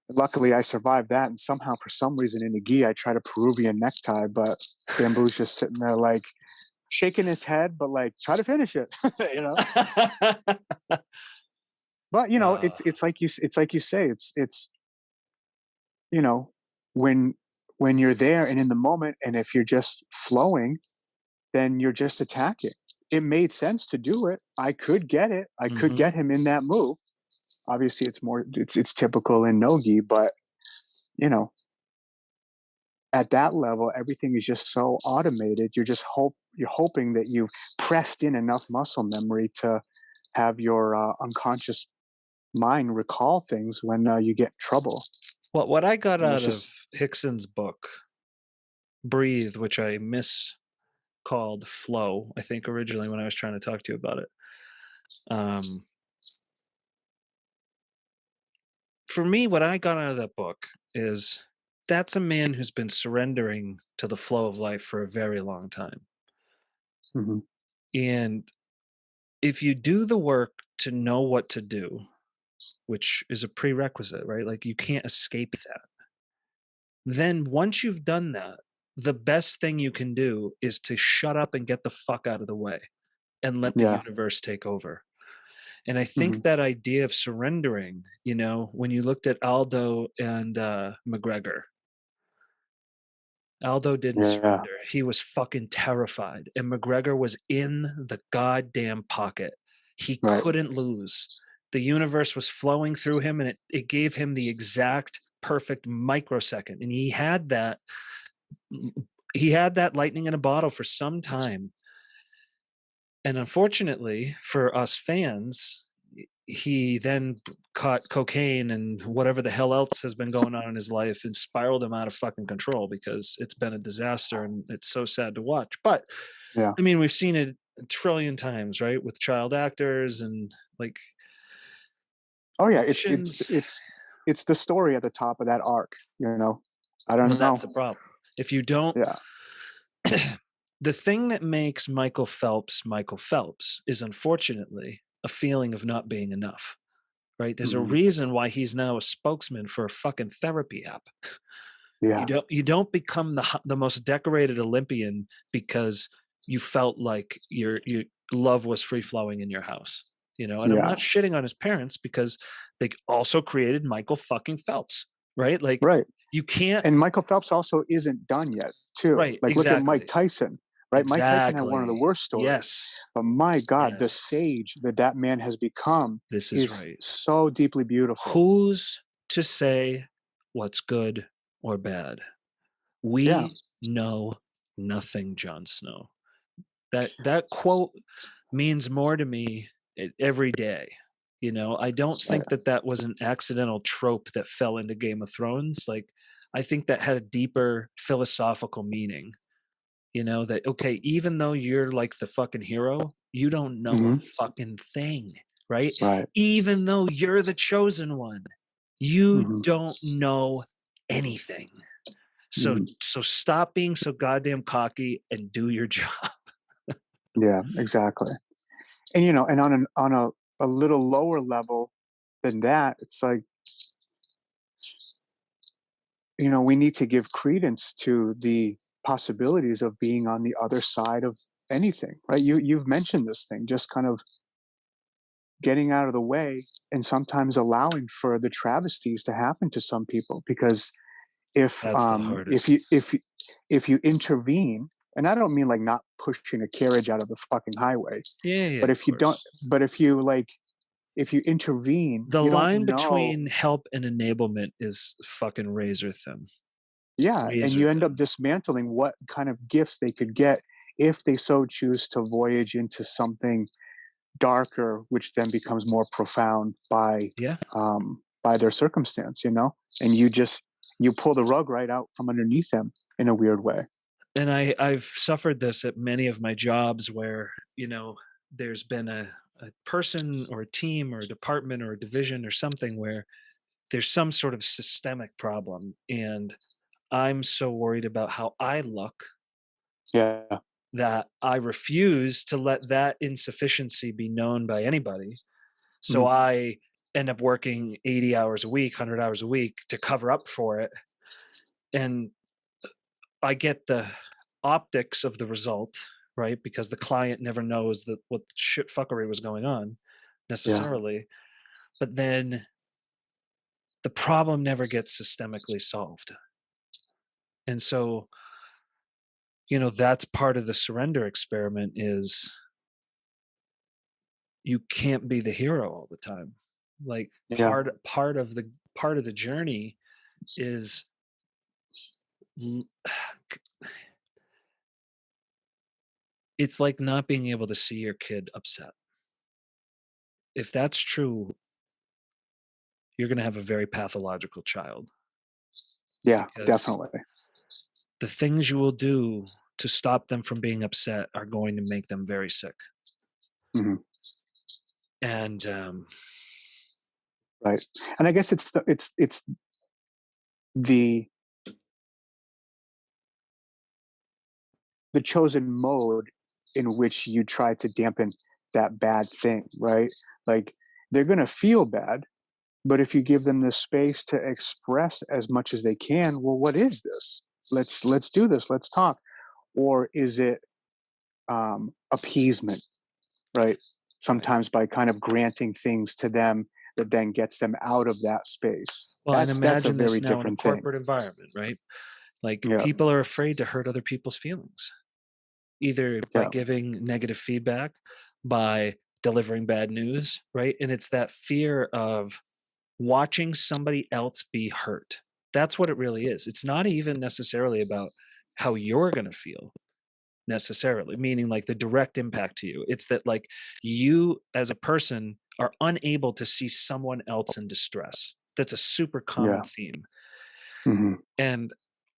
Luckily, I survived that, and somehow, for some reason, in the gi, I tried a Peruvian necktie, but Bamboo's just sitting there, like shaking his head, but like, try to finish it, you know. But Uh, it's like you say, you know, when when you're there and in the moment, and if you're just flowing, then you're just attacking. It made sense to do it. I could get it. I could mhm. get him in that move. Obviously, it's typical in nogi, but you know, at that level, everything is just so automated. You're hoping that you've pressed in enough muscle memory to have your unconscious mind recall things when you get trouble. What I got And it's out of just Hickson's book, Breathe, which I miscalled Flow, I think originally when I was trying to talk to you about it. Um, for me, what I got out of that book is, that's a man who's been surrendering to the flow of life for a very long time. mhm. And if you do the work to know what to do, which is a prerequisite, right? Like, you can't escape that. Then once you've done that, the best thing you can do is to shut up and get the fuck out of the way and let the Yeah. universe take over. And I Hmm. think that idea of surrendering, when you looked at Aldo and McGregor, Aldo didn't Yeah. surrender. He was fucking terrified. And McGregor was in the goddamn pocket. He Right. couldn't lose. The universe was flowing through him, and it gave him the exact perfect microsecond. And he had that lightning in a bottle for some time. And unfortunately for us fans, he then caught cocaine and whatever the hell else has been going on in his life, and spiraled him out of fucking control, because it's been a disaster and it's so sad to watch. But Yeah. I mean, we've seen it a trillion times, right? With child actors and, like, Oh yeah. addictions. It's the story at the top of that arc. You know. I Well, don't that's know. the problem. If you don't, Yeah. the thing that makes Michael Phelps is, unfortunately, a feeling of not being enough. Right? There's a Hmm. reason why he's now a spokesman for a fucking therapy app. You Yeah. don't become the most decorated Olympian because you felt like your love was free flowing in your house. And I'm Yeah. not shitting on his parents, because they also created Michael fucking Phelps, right? Like, Right. you can't. And Michael Phelps also isn't done yet, too. Right, Like, look at Mike exactly. Tyson, right? Mike Tyson had one of the Exactly. worst stories, Yes. but my God, the Yes. sage that that man has become This is is right. so deeply beautiful. Who's to say what's good or bad? Yeah, We know nothing, Jon Snow. That quote means more to me every day. I don't right. think that was an accidental trope that fell into Game of Thrones. Like, I think that had a deeper philosophical meaning, that, okay, even though you're like the fucking hero, you don't know a Hmm. fucking thing, right? Right. Even though you're the chosen one, you Hmm. don't know anything. So Hmm. so stop being so goddamn cocky and do your job. Yeah, exactly. And and on a little lower level than that, it's like, we need to give credence to the possibilities of being on the other side of anything, right? You've mentioned this thing, just kind of getting out of the way and sometimes allowing for the travesties to happen to some people. Because if That's the if you hardest. if you intervene, and I don't mean like not pushing a carriage out of the fucking highway, Yeah, yeah, but of if you don't, course. but if you intervene, The you don't line know. between help and enablement is fucking razor thin. Yeah, and Razor you end up thin. dismantling what kind of gifts they could get if they so choose to voyage into something darker, which then becomes more profound Yeah. by their circumstance, and you pull the rug right out from underneath them in a weird way. And I've suffered this at many of my jobs where, there's been a person or a team or a department or a division or something where there's some sort of systemic problem. And I'm so worried about how I look Yeah. that I refuse to let that insufficiency be known by anybody. So Mhm. I end up working 80 hours a week, 100 hours a week to cover up for it. And I get the optics of the result, right? Because the client never knows that what shit fuckery was going on Yeah. necessarily. But then the problem never gets systemically solved. And so, that's part of the surrender experiment is you can't be the hero all the time. Like Yeah. part of the journey is l- it's like not being able to see your kid upset. If that's true, you're going to have a very pathological child Yeah, because definitely. the things you will do to stop them from being upset are going to make them very sick. Mhm. And Right. And I guess it's the the chosen mode in which you try to dampen that bad thing, right? Like, they're going to feel bad, but if you give them the space to express as much as they can, well, what is this? Let's do this. Let's talk. Or is it appeasement, right? right. Sometimes by kind of granting things to them that then gets them out of that space. Well, and That's a imagine very this now in a different thing. corporate environment, right? Like Yeah. people are afraid to hurt other people's feelings, either by Yeah. giving negative feedback, by delivering bad news, right? And it's that fear of watching somebody else be hurt. That's what it really is. It's not even necessarily about how you're going to feel necessarily, meaning like the direct impact to you. It's that like you as a person are unable to see someone else in distress. That's a super common Yeah. theme. Hmm. And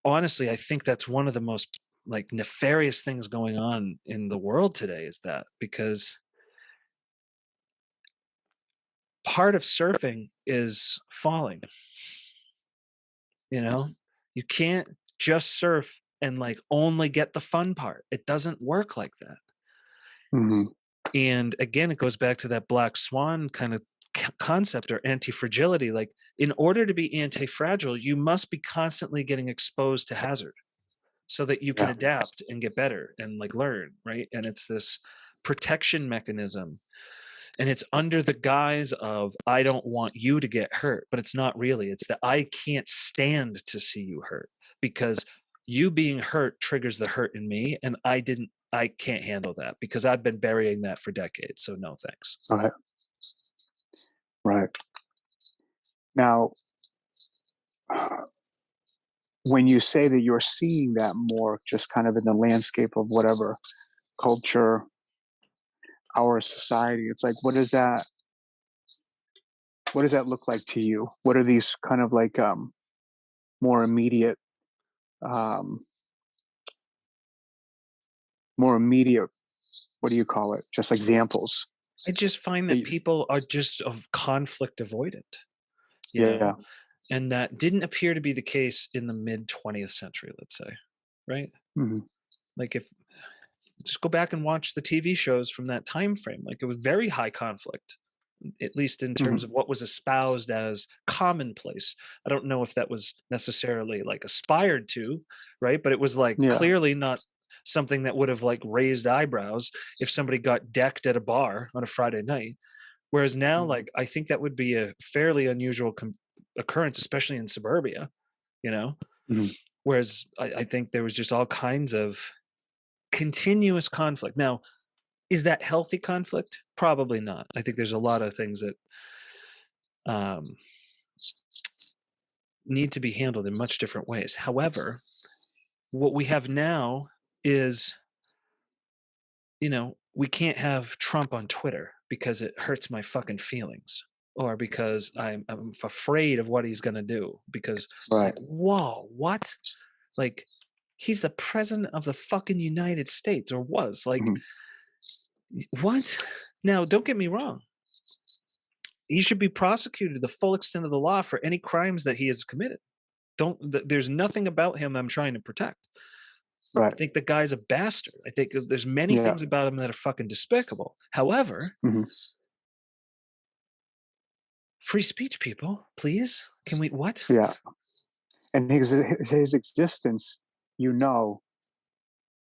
honestly, I think that's one of the most like nefarious things going on in the world today is that because part of surfing is falling, you know? You can't just surf and like only get the fun part. It doesn't work like that. Hmm. And again, it goes back to that black swan kind of concept or anti-fragility. Like in order to be anti-fragile, you must be constantly getting exposed to hazard so that you can Yeah. adapt and get better and like learn, right? And it's this protection mechanism. And it's under the guise of I don't want you to get hurt, but it's not really. It's that I can't stand to see you hurt because you being hurt triggers the hurt in me and I can't handle that because I've been burying that for decades. So no thanks. Right. Right. Now, when you say that you're seeing that more just kind of in the landscape of whatever culture, our society, it's like, what does that look like to you? What are these kind of like more immediate, um, more immediate, what do you call it? Just examples. I just find that Y- people are just of conflict avoidant, you know, Yeah. and that didn't appear to be the case in the mid 20th century, let's say, right? Mhm. Like if just go back and watch the TV shows from that time frame, like it was very high conflict, at least in terms Mhm. of what was espoused as commonplace. I don't know if that was necessarily like aspired to, right? But it was like Yeah. clearly not something that would have like raised eyebrows if somebody got decked at a bar on a Friday night. Whereas now, Mhm. like, I think that would be a fairly unusual occurrence, especially in suburbia, you know? Mhm. Whereas I think there was just all kinds of continuous conflict. Now, is that healthy conflict? Probably not. I think there's a lot of things that um, need to be handled in much different ways. However, what we have now is, we can't have Trump on Twitter because it hurts my fucking feelings or because I'm afraid of what he's going to do because it's Right. like, whoa, what? Like, he's the president of the fucking United States or was like, Mhm. what? Now, don't get me wrong. He should be prosecuted to the full extent of the law for any crimes that he has committed. There's nothing about him I'm trying to protect. I Right. think the guy's a bastard. I think there's many Yeah. things about him that are fucking despicable. However, Mhm. free speech, people, please. Can we what? Yeah. And his existence, you know,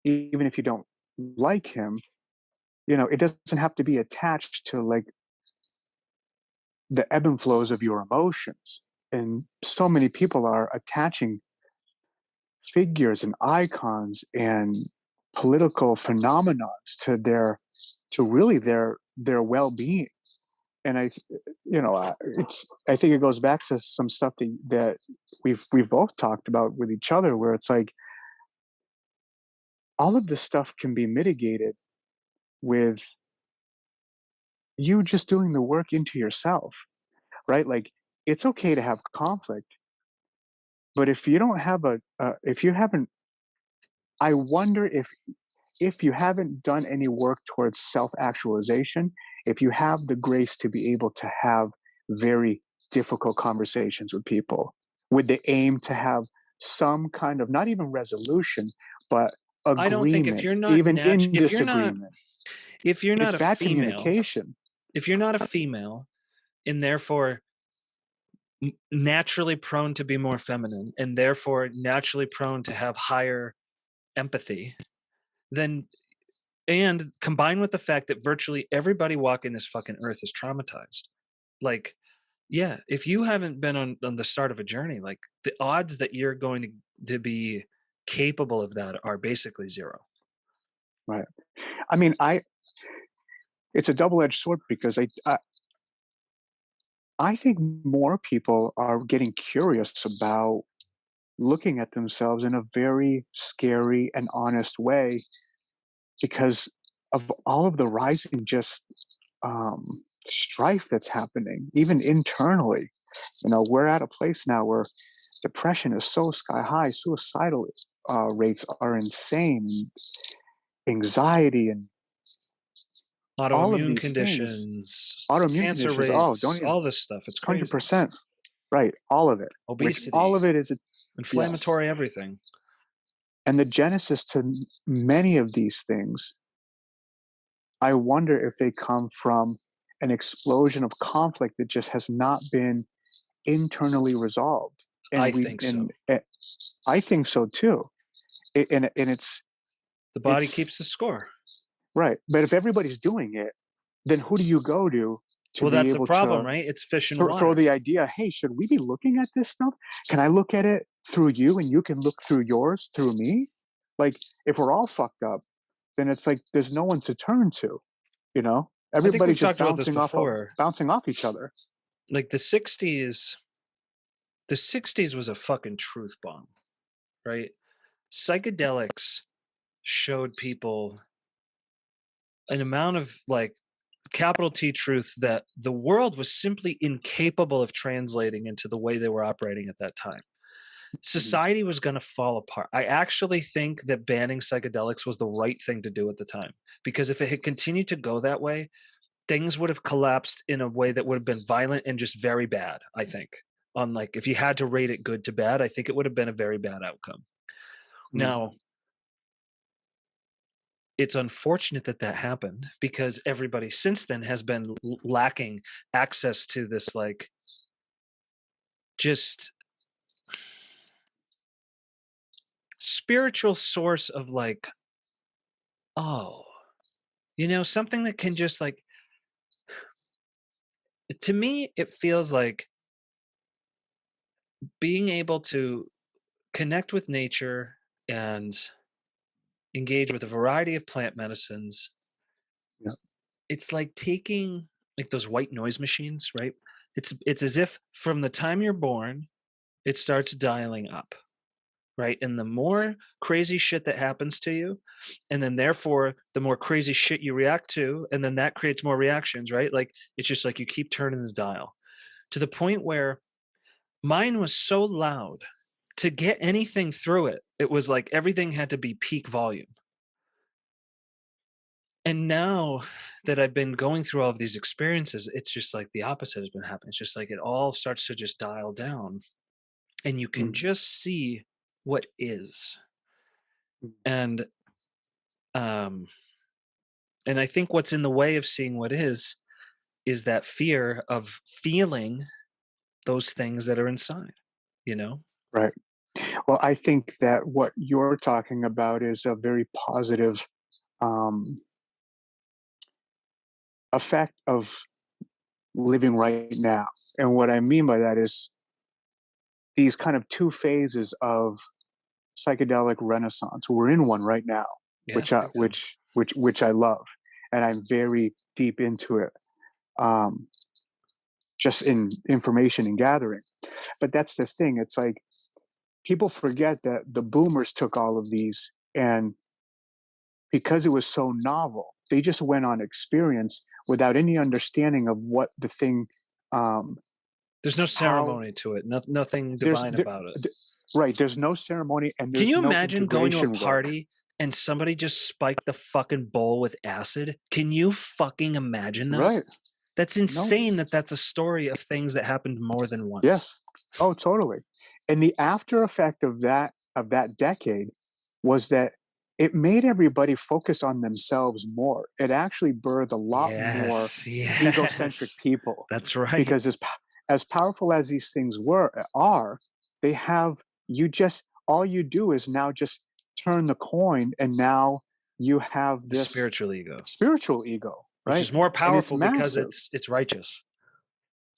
even if you don't like him, it doesn't have to be attached to like the ebb and flows of your emotions. And so many people are attaching figures and icons and political phenomenons to really their well-being. And I think it goes back to some stuff that we've both talked about with each other, where it's like all of this stuff can be mitigated with you just doing the work into yourself, right? Like it's okay to have conflict, but if you don't have if you haven't, I wonder if you haven't done any work towards self actualization, if you have the grace to be able to have very difficult conversations with people with the aim to have some kind of not even resolution, but I don't think if agreement, you're not even in disagreement. if you're It's not a bad female, communication. if you're not a female and therefore naturally prone to be more feminine and therefore naturally prone to have higher empathy, then and combined with the fact that virtually everybody walking this fucking earth is traumatized. Like, yeah, if you haven't been on the start of a journey, like the odds that you're going to be capable of that are basically zero. Right. I mean, it's a double-edged sword because I think more people are getting curious about looking at themselves in a very scary and honest way because of all of the rising just strife that's happening, even internally. We're at a place now where depression is so sky high, suicidal rates are insane, anxiety and all of Autoimmune these things, conditions, autoimmune cancer conditions. Oh, don't rates, even all this stuff. It's crazy. 100%. Right, all of it. Which all Obesity, of it is a yes. inflammatory everything. And the genesis to many of these things, I wonder if they come from an explosion of conflict that just has not been internally resolved. I And think so. I think so too. And The body it's keeps the score. right. But if everybody's doing it, then who do you go to Well, be that's the able problem, to right? It's fish in throw water. the idea, hey, should we be looking at this stuff? Can I look at it through you and you can look through yours through me? Like, if we're all fucked up, then it's like there's no one to turn to, you know? I think Everybody's we've just talked about this before. bouncing off each other. Like the 60s was a fucking truth bomb, right? Psychedelics showed people an amount of like capital T truth that the world was simply incapable of translating into the way they were operating at that time. Mhm. society was going to fall apart. I actually think that banning psychedelics was the right thing to do at the time, because if it had continued to go that way, things would have collapsed in a way that would have been violent and just very bad, I think. On like, if you had to rate it good to bad, I think it would have been a very bad outcome. Mm. Now, it's unfortunate that that happened, because everybody since then has been lacking access to this, like, just spiritual source of like, oh, something that can just like, to me, it feels like being able to connect with nature and engage with a variety of plant medicines. Yeah. It's like taking like those white noise machines, right? It's as if from the time you're born, it starts dialing up, right? And the more crazy shit that happens to you, and then therefore the more crazy shit you react to, and then that creates more reactions, right? Like, it's just like you keep turning the dial to the point where mine was so loud, to get anything through it, it was like everything had to be peak volume. And now that I've been going through all of these experiences, it's just like the opposite has been happening. It's just like it all starts to just dial down, and you can Mm. just see what is. Mm. And um and I think what's in the way of seeing what is that fear of feeling those things that are inside, you know? Right. Well, I think that what you're talking about is a very positive um, effect of living right now. And what I mean by that is these kind of two phases of psychedelic renaissance. We're in one right now, Yeah, which I, big time. which I love, and I'm very deep into it. Um, just in information and gathering. But that's the thing. It's like people forget that the boomers took all of these, and because it was so novel, they just went on experience without any understanding of what the thing, um, There's no how ceremony to it. Nothing there's divine there, about it. right. There's no ceremony and Can there's you no imagine going to a integration work. party and somebody just spiked the fucking bowl with acid? Can you fucking imagine that? Right. That's No. insane that that's a story of things that happened more than once. Yes. Oh, totally. And the after effect of that decade was that it made everybody focus on themselves more. It actually birthed a lot more Yes, egocentric yes. people That's right. because as powerful as these things are, they have you just all you do is now just turn the coin and now you have The this spiritual ego, spiritual ego, which right? is more And it's powerful because massive. it's righteous.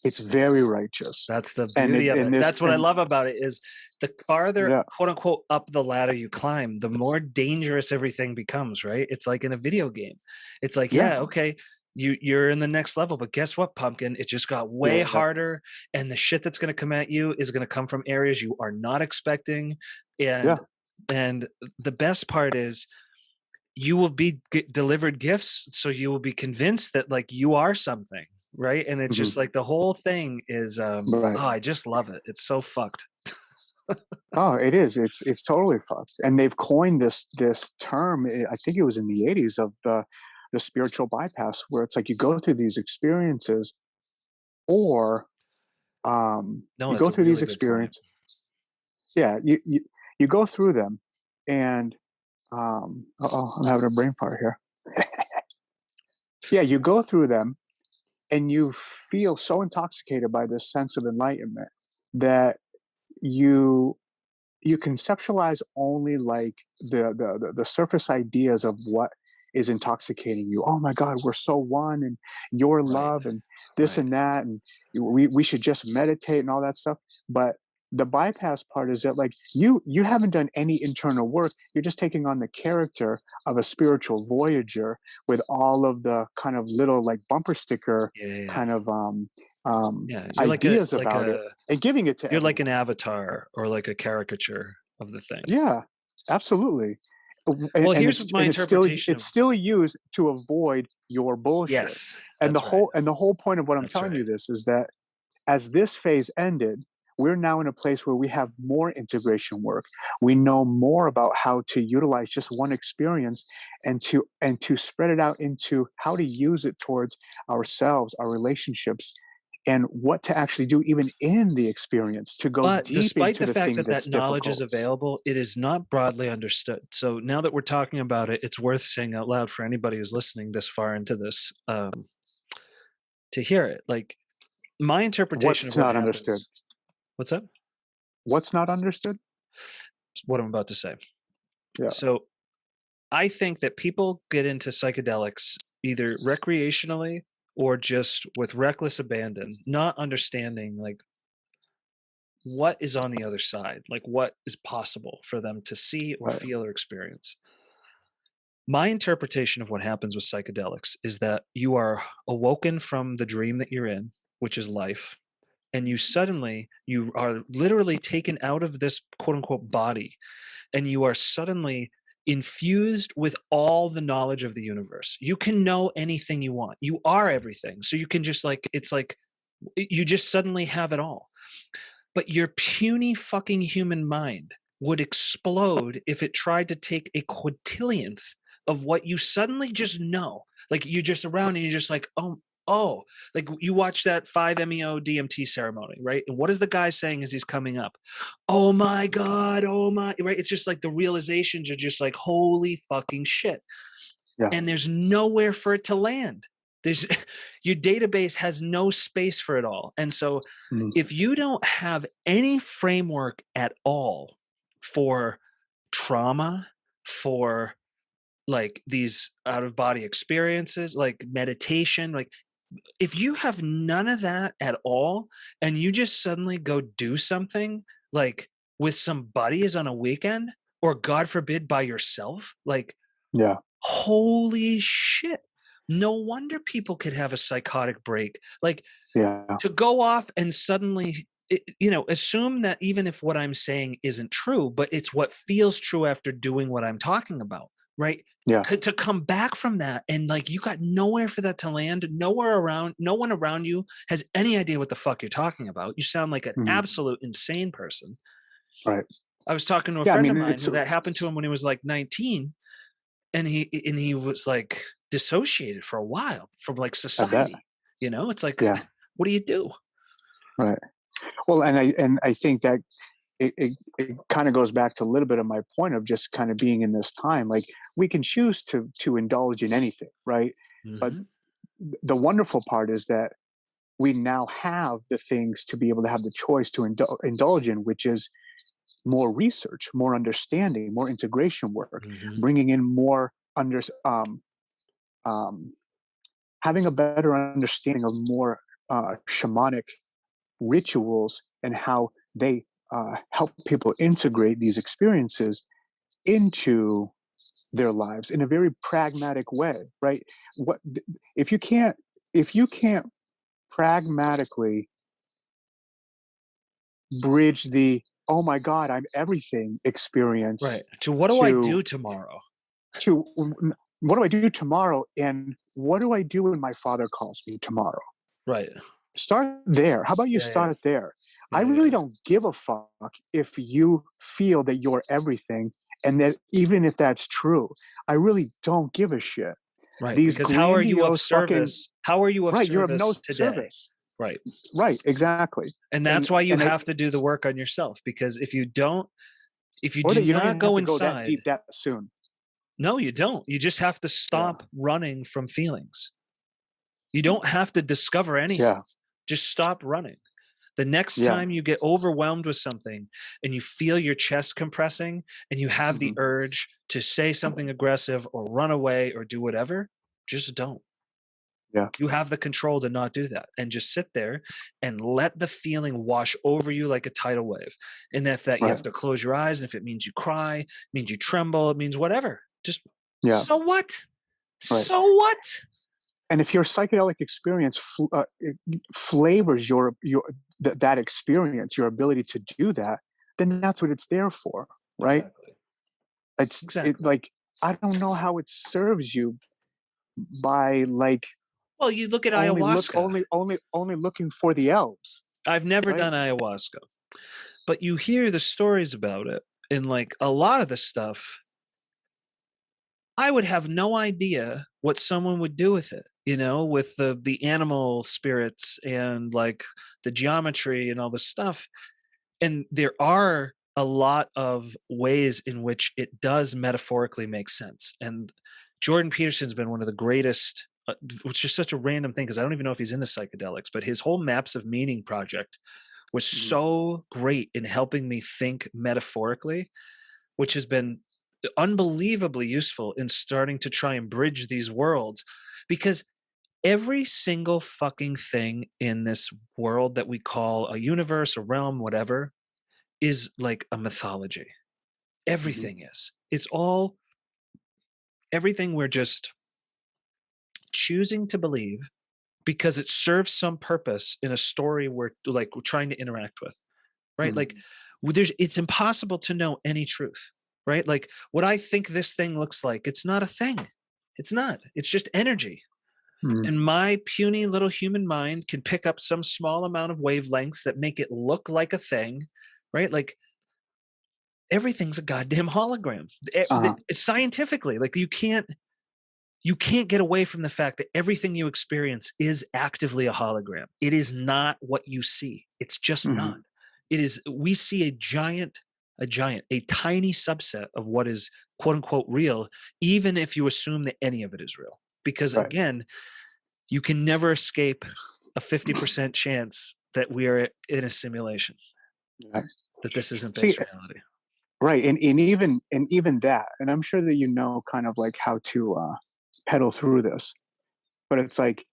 It's very righteous. That's the And beauty of it. this That's what I and love about it is the farther, yeah, quote unquote, up the ladder you climb, the more dangerous everything becomes, right? It's like in a video game. It's like, yeah, yeah, okay, you're in the next level, but guess what, pumpkin? It just got way yeah, harder, and the shit that's going to come at you is going to come from areas you are not expecting. And yeah. and the best part is you will be delivered gifts, so you will be convinced that like you are something, right? And it's Mhm. just like the whole thing is Right. oh, I just love it. It's so fucked. Oh, it is. It's totally fucked. And they've coined this term. I think it was in the '80s of the spiritual bypass, where it's like you go through these experiences, or No, you that's go a through these really good point. experiences. Yeah, you go through them, and oh, I'm having a brain fart here. Yeah, you go through them, and you feel so intoxicated by this sense of enlightenment that you you conceptualize only like the surface ideas of what is intoxicating you. Oh my God, we're so one, and your Right. love, and this Right. and that, and we should just meditate and all that stuff. But the bypass part is that like you haven't done any internal work. You're just taking on the character of a spiritual voyager with all of the kind of little like bumper sticker Yeah, yeah, yeah. kind of Yeah, you're ideas about it and giving it to you're like an everyone. avatar or like a caricature of the thing. Yeah, absolutely. Well, And here's my interpretation it's of still used to avoid your bullshit. yes, that's right. And the whole point of what I'm That's telling right. you this is that as this phase ended, we're now in a place where we have more integration work. We know more about how to utilize just one experience and to spread it out into how to use it towards ourselves, our relationships, and what to actually do even in the experience to go But deep despite into the the fact thing that that that's knowledge is difficult. available, it is not broadly understood. So now that we're talking about it, it's worth saying out loud for anybody who's listening this far into this, to hear it. Like, my interpretation of What's what not understood? happens. What's up? What's not understood? What I'm about to say. Yeah. So I think that people get into psychedelics either recreationally or just with reckless abandon, not understanding like what is on the other side, like what is possible for them to see or Right. feel or experience. My interpretation of what happens with psychedelics is that you are awoken from the dream that you're in, which is life, and you are literally taken out of this quote unquote body, and you are suddenly infused with all the knowledge of the universe. You can know anything you want. You are everything. So you can just like, it's like you just suddenly have it all. But your puny fucking human mind would explode if it tried to take a quintillionth of what you suddenly just know. Like you're just around and you're just like, oh, like you watch that 5-MeO DMT ceremony, right? And what is the guy saying as he's coming up? Oh my God, oh my, right? It's just like the realizations are just like, holy fucking shit. Yeah. And there's nowhere for it to land. There's your database has no space for it all. And so Mm. if you don't have any framework at all for trauma, for like these out of body experiences, like meditation, like if you have none of that at all and you just suddenly go do something like with some buddies on a weekend or God forbid by yourself, like Yeah. holy shit. No wonder people could have a psychotic break. Like Yeah. to go off and suddenly assume that even if what I'm saying isn't true, but it's what feels true after doing what I'm talking about, right? Yeah. To come back from that and like you got nowhere for that to land, nowhere around, no one around you has any idea what the fuck you're talking about. You sound like an Mhm. absolute insane person. Right. I was talking to a Yeah. I friend mean, of mine it's who that happened to him when he was like 19, and he was like dissociated for a while from like I bet. society. It's like, Yeah. what do you do? Right. Well, and I think that it kind of goes back to a little bit of my point of just kind of being in this time. Like we can choose to indulge in anything, right? But Hmm. the wonderful part is that we now have the things to be able to have the choice to indulge in, which is more research, more understanding, more integration work, Hmm. bringing in more um, having a better understanding of more shamanic rituals and how they help people integrate these experiences into their lives in a very pragmatic way, right? What if you can't if you can't pragmatically bridge the oh my god I'm everything experience Right. To what do I to do tomorrow? to what do I do tomorrow and what do I do when my father calls me tomorrow? Right. Start there. How about you Yeah. Yeah. start there? I Yeah. really Yeah. don't give a fuck if you feel that you're everything, and that even if that's true, I really don't give a shit. Right. These Because how are you of grandiose fucking service? How are you of right, you're of no service today? service. Right. Right, exactly. And And that's why you and I have to do the work on yourself. Because if you or do that you don't not even have go to go that inside, deep that soon. no, you don't. You just have to Yeah. stop running from feelings. You don't have to discover anything. Yeah. Just stop running. The next Yeah. time you get overwhelmed with something and you feel your chest compressing and you have the Mhm. urge to say something aggressive or run away or do whatever, just don't. Yeah. You have the control to not do that and just sit there and let the feeling wash over you like a tidal wave. And if that you Right. have to close your eyes, and if it means you cry, means you tremble, it means whatever. Just Yeah. so what? Right. So what? And if your psychedelic experience flavors your that experience, your ability to do that, then that's what it's there for, right? Exactly. It Exactly. like I don't know how it serves you by like Well, you look at ayahuasca. only looking for the elves, I've never right? done ayahuasca. But you hear the stories about it, and like a lot of the stuff, I would have no idea what someone would do with it, with the animal spirits and like the geometry and all the stuff. And there are a lot of ways in which it does metaphorically make sense. And Jordan Peterson's been one of the greatest, which is such a random thing because I don't even know if he's into psychedelics, but his whole Maps of Meaning project was Mhm. so great in helping me think metaphorically, which has been unbelievably useful in starting to try and bridge these worlds, because every single fucking thing in this world that we call a universe, a realm, whatever, is like a mythology. Mhm. Everything is. It's all everything we're just choosing to believe because it serves some purpose in a story we're trying to interact with, right? Mhm. Like there's it's impossible to know any truth, right? Like what I think this thing looks like, it's not a thing. It's not. It's just energy. Mhm. And my puny little human mind can pick up some small amount of wavelengths that make it look like a thing, right? Like everything's a goddamn hologram. Uh-huh. Scientifically, like you can't get away from the fact that everything you experience is actively a hologram. It is not what you see. It's just not. Mhm. It is we see a tiny subset of what is quote unquote real, even if you assume that any of it is real. Because Right. again, you can never escape a 50% chance that we are in a simulation, Right. that this isn't See, base reality. right, and even that, and I'm sure that you know kind of like how to pedal through this, but it's like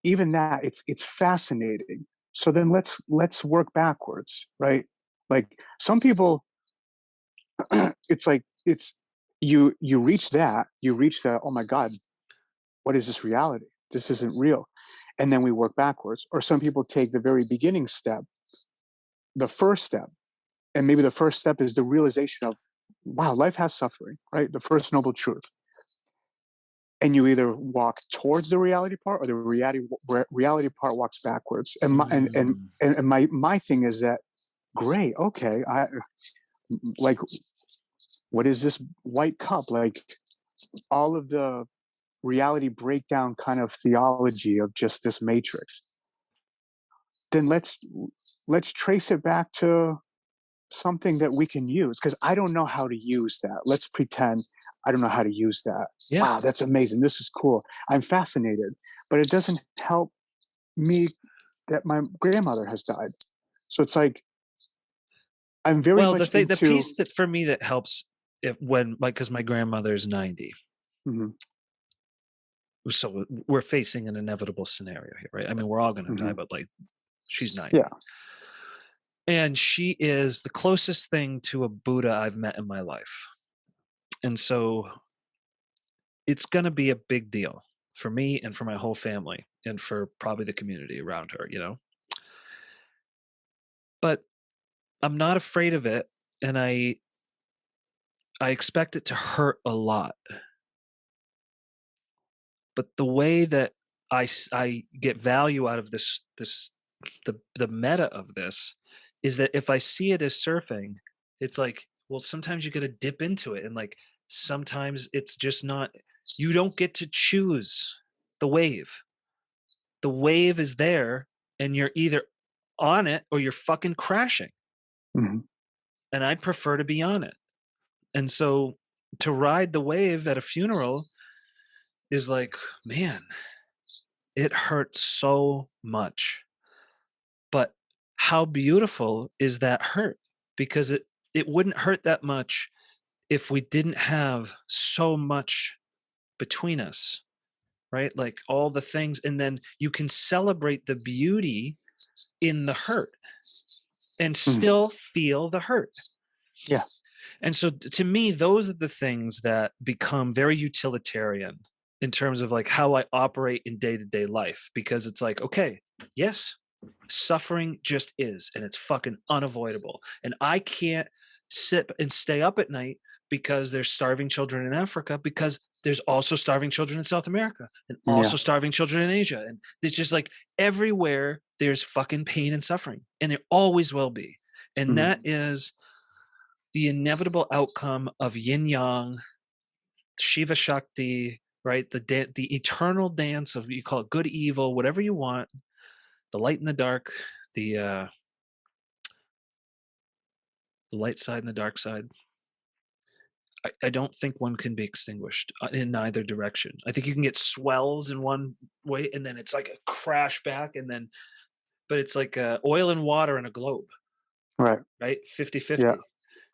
even that, it's fascinating. So then let's work backwards, right? Like some people, it's like it's you reach that. Oh my God, what is this reality? This isn't real, and then we work backwards. Or some people take the very beginning step, the first step, and maybe the first step is the realization of, wow, life has suffering, right? The first noble truth. And you either walk towards the reality part or the reality part walks backwards. And my and and, Mm. and my thing is that, great, okay, I like, what is this white cup? Like all of the reality breakdown kind of theology of just this matrix. Then let's trace it back to something that we can use, because I don't know how to use that. Let's pretend I don't know how to use that. Yeah. Wow, that's amazing. This is cool. I'm fascinated, but it doesn't help me that my grandmother has died. So it's like I'm very Well, much the into. piece that for me that helps if when like because my grandmother's 90, Mhm. so we're facing an inevitable scenario here, right? I mean, we're all going to die, Mhm. but like she's Yeah. 90, and she is the closest thing to a Buddha I've met in my life, and so it's going to be a big deal for me and for my whole family and for probably the community around her. But I'm not afraid of it, and I expect it to hurt a lot. But the way that I get value out of the meta of this is that if I see it as surfing, it's like, well, sometimes you got to dip into it, and like sometimes it's just not. You don't get to choose the wave. The wave is there, and you're either on it or you're fucking crashing. Mhm. And I'd prefer to be on it. And so to ride the wave at a funeral is like, man, it hurts so much. But how beautiful is that hurt? Because it wouldn't hurt that much if we didn't have so much between us, right? Like all the things, and then you can celebrate the beauty in the hurt and Mhm. still feel the hurt. Yeah. And so to me, those are the things that become very utilitarian in terms of like how I operate in day-to-day life, because it's like, okay, yes, suffering just is, and it's fucking unavoidable. And I can't sit and stay up at night because there's starving children in Africa, because there's also starving children in South America and Yeah. also starving children in Asia. And it's just like everywhere there's fucking pain and suffering, and there always will be. And Mhm. that is the inevitable outcome of yin yang, Shiva Shakti, right? The eternal dance of, you call it good, evil, whatever you want, the light and the dark, the uh, the light side and the dark side. I don't think one can be extinguished in neither direction. I think you can get swells in one way, and then it's like a crash back, and then, but it's like oil and water in a globe, Right. right? Yeah. 50-50.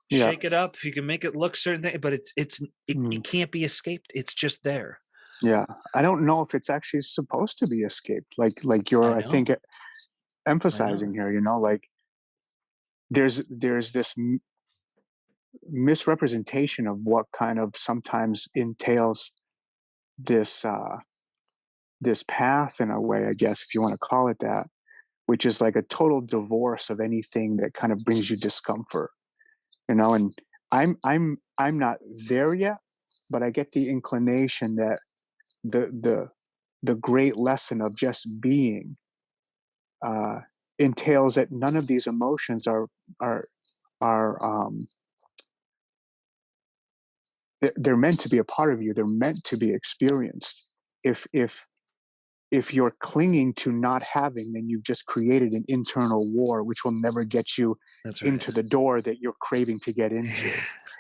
Yeah. Shake it up, you can make it look certain thing, but Mhm. it can't be escaped. It's just there. Yeah. I don't know if it's actually supposed to be escaped. Like I you're, I know. think, I know. emphasizing here, like there's this misrepresentation of what kind of sometimes entails this this path in a way, I guess, if you want to call it that, which is like a total divorce of anything that kind of brings you discomfort, and I'm not there yet, but I get the inclination that the the the great lesson of just being uh, entails that none of these emotions are are they're meant to be a part of you. They're meant to be experienced. If you're clinging to not having, then you've just created an internal war, which will never get you That's right. into the door that you're craving to get into.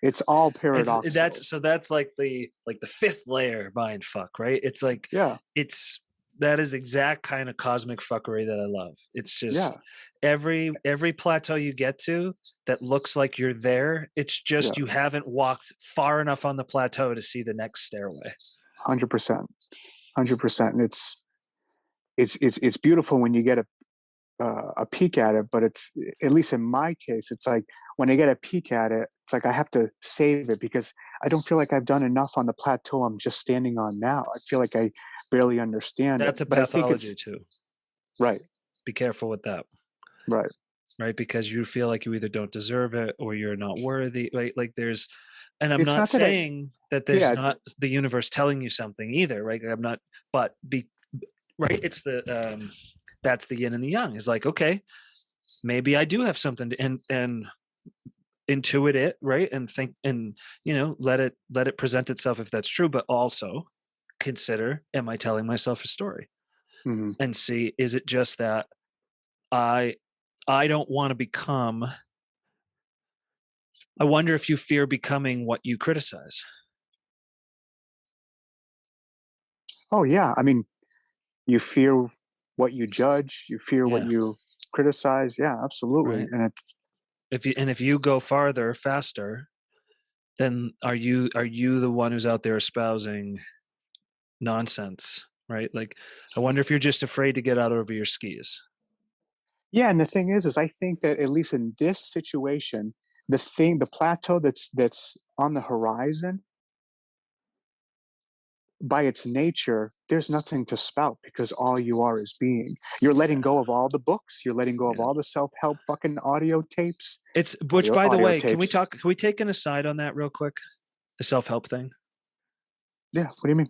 It's all paradoxical. That's like the fifth layer mind fuck, right? It's like Yeah, it's that is the exact kind of cosmic fuckery that I love. It's just yeah, every plateau you get to that looks like you're there, it's yeah, just you haven't walked far enough on the plateau to see the next stairway. 100%, 100%. And it's beautiful when you get a peek at it, but it's, at least in my case, it's like when I get a peek at it, it's like I have to save it because I don't feel like I've done enough on the plateau I'm just standing on now. I feel like I barely understand it, That's a but I think pathology it's too. right, Be careful with that, right. right? Because you feel like you either don't deserve it or you're not worthy, right? Like there's, and I'm It's not not that I, saying that there's yeah, not the universe telling you something either, right? I'm not, but be right. It's that's the yin and the yang. Is like, okay, maybe I do have something to, and intuit it, right? And think, and let it present itself if that's true, but also consider, am I telling myself a story? mhm. And see, is it just that I I don't want to become, I wonder if you fear becoming what you criticize. Oh yeah, I mean, you fear what you judge, you fear what Yeah, you criticize. Yeah, absolutely, right. and it's If you go farther, faster, then are you the one who's out there espousing nonsense, right? Like, I wonder if you're just afraid to get out over your skis. yeah. And the thing is I think that at least in this situation, the plateau that's on the horizon, by its nature, there's nothing to spout because all you are is being. You're letting Yeah, go of all the books. You're letting go of yeah. all the self help fucking audio tapes, It's which, by the audio way, can we tapes. talk? Can we take an aside on that real quick? The self help thing. Yeah. What do you mean?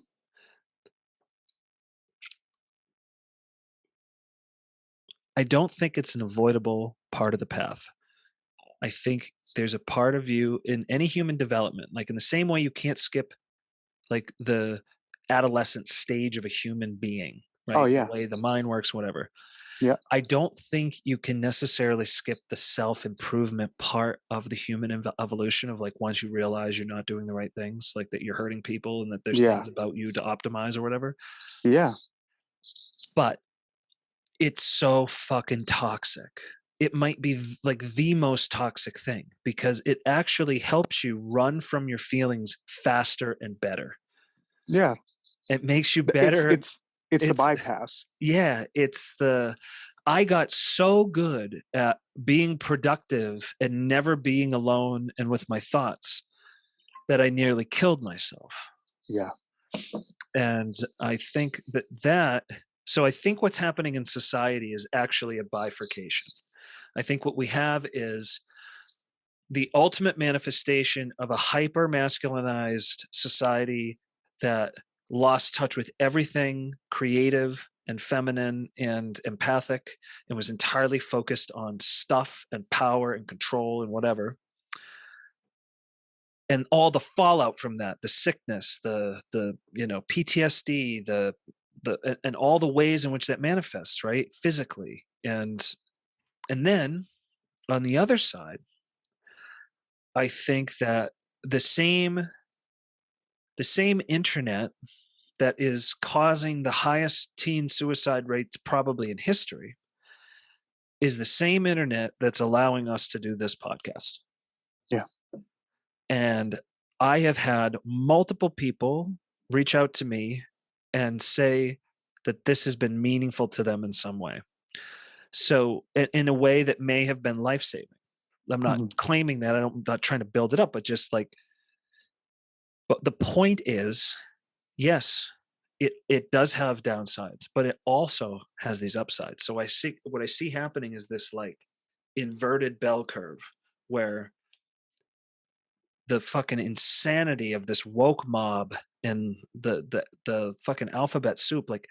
I don't think it's an avoidable part of the path. I think there's a part of you in any human development, like in the same way you can't skip like the adolescent stage of a human being, Oh right? The yeah. way the mind works, whatever. Yeah. I don't think you can necessarily skip the self improvement part of the human evolution of like once you realize you're not doing the right things, like that you're hurting people and that there's Yeah. things about you to optimize or whatever. Yeah. But it's so fucking toxic. It might be like the most toxic thing because it actually helps you run from your feelings faster and better. Yeah. It makes you It's better. it's it's the It's bypass. yeah, it's the I got so good at being productive and never being alone and with my thoughts that I nearly killed myself. Yeah. And I think that so I think what's happening in society is actually a bifurcation. I think what we have is the ultimate manifestation of a hyper masculinized society that lost touch with everything creative and feminine and empathic, and was entirely focused on stuff and power and control and whatever. And all the fallout from that, the sickness, the PTSD, and all the ways in which that manifests, right? Physically. And then on the other side, I think that the same internet that is causing the highest teen suicide rates probably in history is the same internet that's allowing us to do this podcast. Yeah. And I have had multiple people reach out to me and say that this has been meaningful to them in some way. So in a way that may have been life-saving. I'm not claiming that. I'm not trying to build it up, but just like, but the point is, yes, it does have downsides, but it also has these upsides. So what I see happening is this like inverted bell curve where the fucking insanity of this woke mob and the fucking alphabet soup, like,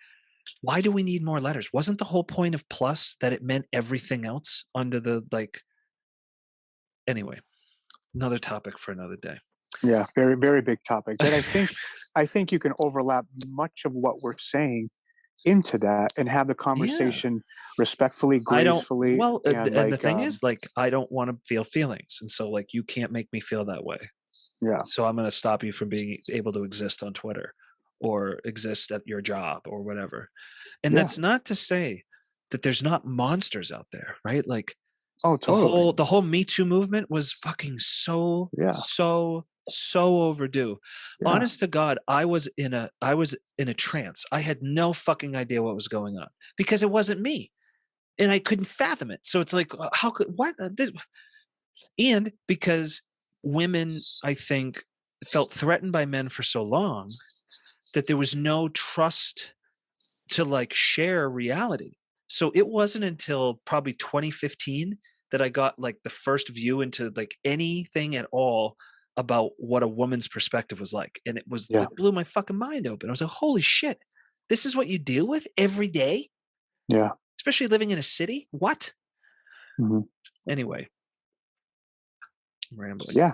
why do we need more letters? Wasn't the whole point of plus that it meant everything else under the like? Anyway, another topic for another day. Yeah, very, very big topic. But I think you can overlap much of what we're saying into that and have the Yeah. conversation respectfully, I don't, gracefully, well, and and the like, thing is, like, I don't want to feel feelings. And so, like, you can't make me feel that way. yeah, So I'm going to stop you from being able to exist on Twitter or exist at your job or whatever. And yeah. that's not to say that there's not monsters out there, right? Like, Oh, the totally. whole Me Too movement was fucking so Yeah, overdue. yeah, Honest to God, I was in a trance. I had no fucking idea what was going on because it wasn't me, and I couldn't fathom it. So it's like, how could what this? And because women, I think, felt threatened by men for so long that there was no trust to like share reality. So it wasn't until probably 2015 that I got like the first view into like anything at all about what a woman's perspective was like. And yeah, it blew my fucking mind open. I was like, holy shit, this is what you deal with every day, yeah. especially living in a city. What? Mhm. Anyway, I'm rambling. Yeah.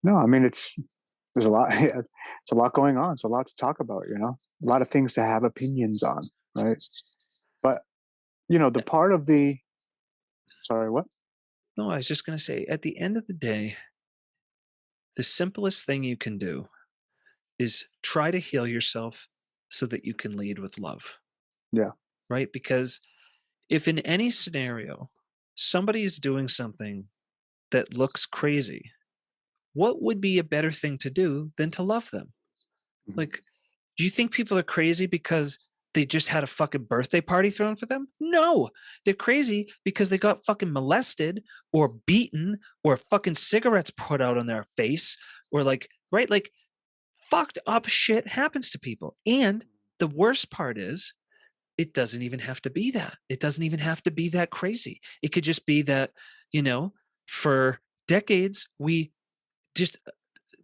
No, I mean, there's a lot. It's a lot going on. It's a lot to talk about. A lot of things to have opinions on, right? But the part of the sorry, what? No, I was just going to say at the end of the day, the simplest thing you can do is try to heal yourself so that you can lead with love, Yeah, right? Because if in any scenario somebody is doing something that looks crazy, what would be a better thing to do than to love them? mhm, Like, do you think people are crazy because they just had a fucking birthday party thrown for them? No, they're crazy because they got fucking molested or beaten or fucking cigarettes put out on their face or like, right? Like, fucked up shit happens to people. And the worst part is, it doesn't even have to be that. It doesn't even have to be that crazy. It could just be that, you know, for decades, we just,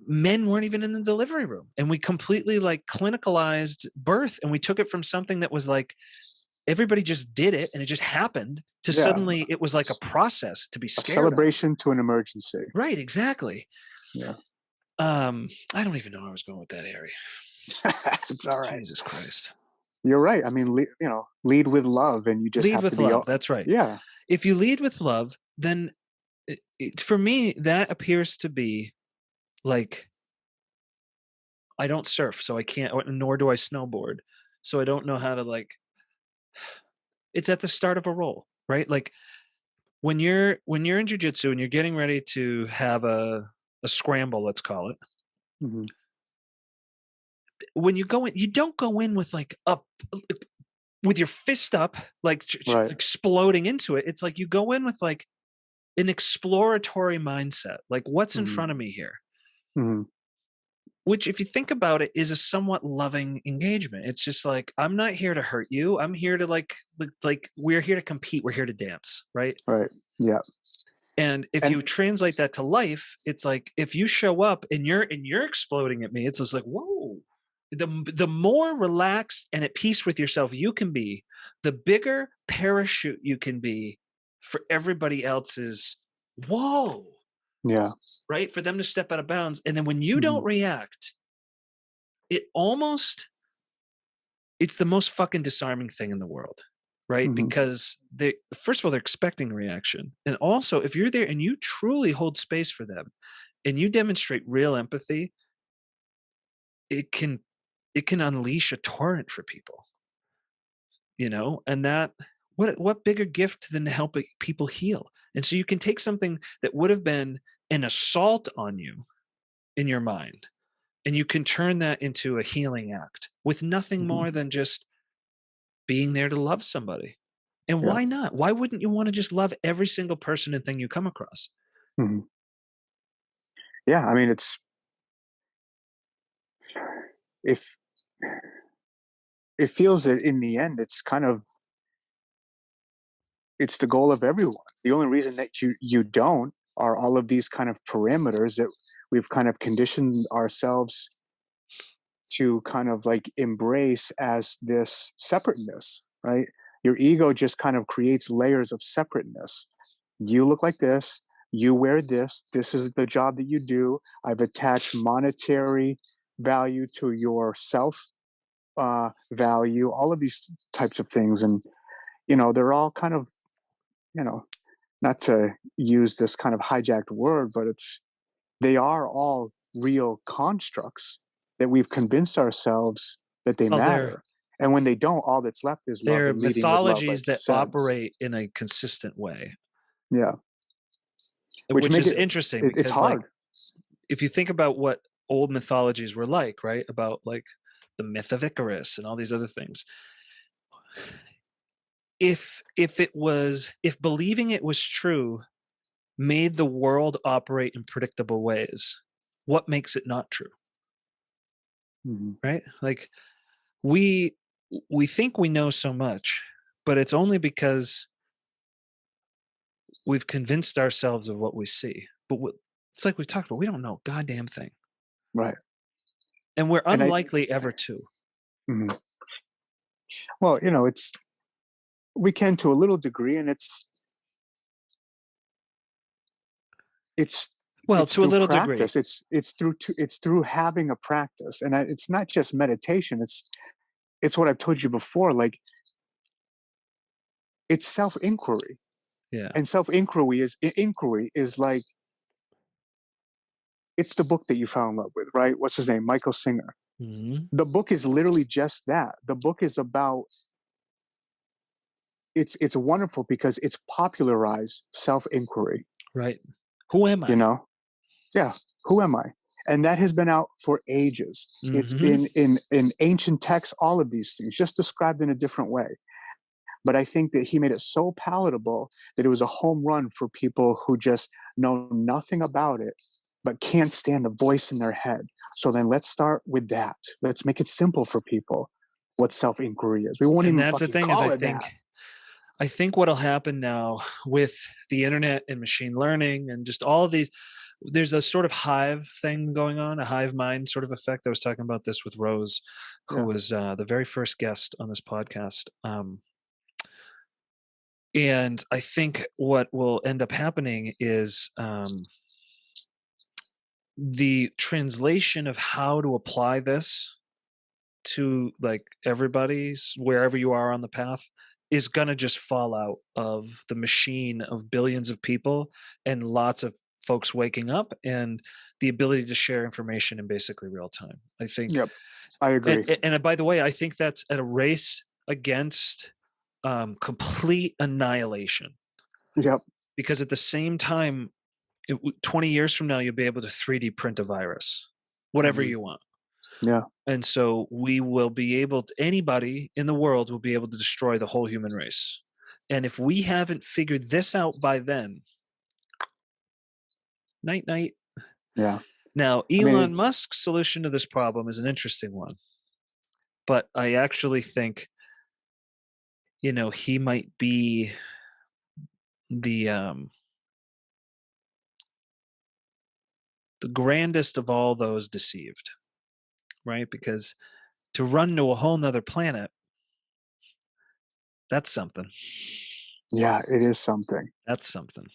men weren't even in the delivery room and we completely like clinicalized birth and we took it from something that was like, everybody just did it and it just happened to yeah. suddenly it was like a process to be A scared of. celebration to an emergency. Right. Exactly. Yeah, I don't even know where I was going with that, Harry. it's all right. Jesus Christ. You're right. I mean, lead with love, and you just Lead have to with be. love. That's right. Yeah, If you lead with love, then for me, that appears to be like, I don't surf, so I can't, nor do I snowboard. So I don't know how to like, it's at the start of a roll, right? Like when you're in jujitsu and you're getting ready to have a scramble, let's call it. hmm When you go in, you don't go in with like up with your fist up, like right. exploding into it. It's like you go in with like an exploratory mindset, like what's in hmm front of me here, hmm which if you think about it is a somewhat loving engagement. It's just like, I'm not here to hurt you, I'm here to like we're here to compete, we're here to dance, right? Right. Yeah. And if And you translate that to life, it's like if you show up and you're exploding at me, it's just like, whoa, the more relaxed and at peace with yourself you can be, the bigger parachute you can be for everybody else's whoa, Yeah. right? For them to step out of bounds. And then when you Mhm. don't react, it almost it's the most fucking disarming thing in the world, right? Mhm. Because they first of all, they're expecting a reaction. And also, if you're there and you truly hold space for them and you demonstrate real empathy, it can it can unleash a torrent for people, and that what bigger gift than to help people heal. And so you can take something that would have been an assault on you in your mind, and you can turn that into a healing act with nothing Mhm. more than just being there to love somebody. And Yeah. why not? Why wouldn't you want to just love every single person and thing you come across? Mhm. Yeah, I mean, if it feels that in the end, it's the goal of everyone. The only reason that you don't are all of these kind of parameters that we've kind of conditioned ourselves to kind of like embrace as this separateness, right? Your ego just kind of creates layers of separateness. You look like this, you wear this, this is the job that you do. I've attached monetary value to your self value, all of these types of things. And, they're all kind of, you know, not to use this kind of hijacked word, but they are all real constructs that we've convinced ourselves that they Well, they're matter. And when they don't, all that's left is love they're and leading with love, like mythologies you that said. operate in a consistent way, Yeah, which which make is it, interesting it's because, like, hard. if you think about what old mythologies were like, right? About like the myth of Icarus and all these other things. If believing it was true made the world operate in predictable ways, what makes it not true? Mhm. Right? Like we we think we know so much, but it's only because we've convinced ourselves of what we see. But it's like we've talked about, we don't know a goddamn thing. Right. And we're And unlikely ever to. mhm. Well, we can to a little degree, and it's Well, it's to a through little degree. practice. It's through having a practice, and it's not just meditation. It's what I've told you before. Like, it's self inquiry, Yeah. and inquiry is like, it's the book that you fell in love with, right? What's his name? Michael Singer. Mhm. The book is literally just that. The book is about, it's wonderful because it's popularized self inquiry. Right. Who am You I? know, yeah. Who am I? And that has been out for ages. It's Mhm. in ancient texts. All of these things just described in a different way. But I think that he made it so palatable that it was a home run for people who just know nothing about it, but can't stand the voice in their head. So then let's start with that. Let's make it simple for people what self inquiry is. We won't And even that's the fucking thing is call it that. I think what'll happen now with the internet and machine learning and just all of these, there's a sort of hive thing going on, a hive mind sort of effect. I was talking about this with Rose, who Yeah. was the very first guest on this podcast. And I think what will end up happening is the translation of how to apply this to like everybody's wherever you are on the path is going to just fall out of the machine of billions of people and lots of folks waking up and the ability to share information in basically real time. I think, Yep. I and agree. and by the way, I think that's at a race against complete annihilation, Yep. because at the same time, 20 years from now, you'll be able to 3D print a virus, whatever Hmm. you want. Yeah. And so we will be able to, anybody in the world will be able to destroy the whole human race. And if we haven't figured this out by then, night night. Yeah. Now, I mean, Elon Musk's solution to this problem is an interesting one, but I actually think, he might be the the grandest of all those deceived, right? Because to run to a whole nother planet, that's something. Yeah, it is something. That's something.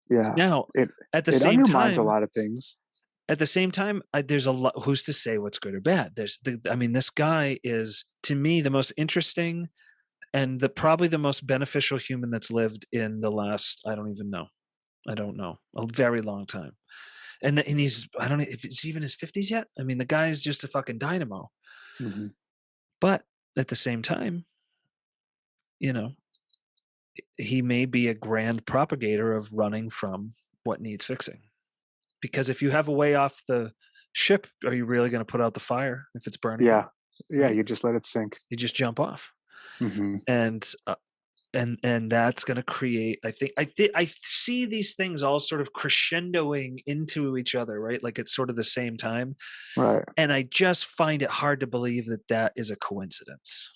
Yeah. Now, It at the it same undermines a time, lot of things. there's a lot. Who's to say what's good or bad? I mean, this guy is to me the most interesting and probably the most beneficial human that's lived in the last. I don't know, a very long time. And he's I don't know if it's even his 50s yet. I mean, the guy is just a fucking dynamo. Mhm. But at the same time, you know, he may be a grand propagator of running from what needs fixing. Because if you have a way off the ship, are you really going to put out the fire if it's burning you? Yeah. Yeah, Right? you just let it sink. You just jump off, Mhm. and that's going to create. I see these things all sort of crescendoing into each other, right? Like it's sort of the same time, Right. and I just find it hard to believe that that is a coincidence.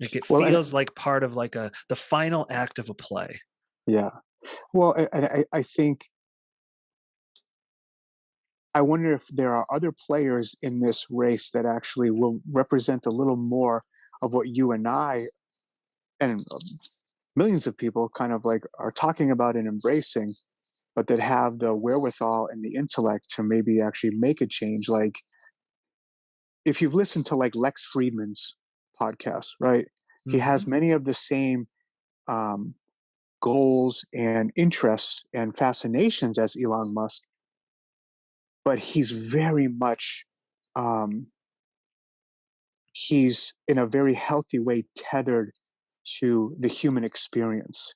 Like it Well, and feels like part of like the final act of a play. yeah. Well, and I think I wonder if there are other players in this race that actually will represent a little more of what you and I and millions of people kind of like are talking about and embracing, but that have the wherewithal and the intellect to maybe actually make a change. Like if you've listened to like Lex Friedman's podcast, right? He Hmm. has many of the same um, goals and interests and fascinations as Elon Musk, but he's very much um, he's in a very healthy way tethered to the human experience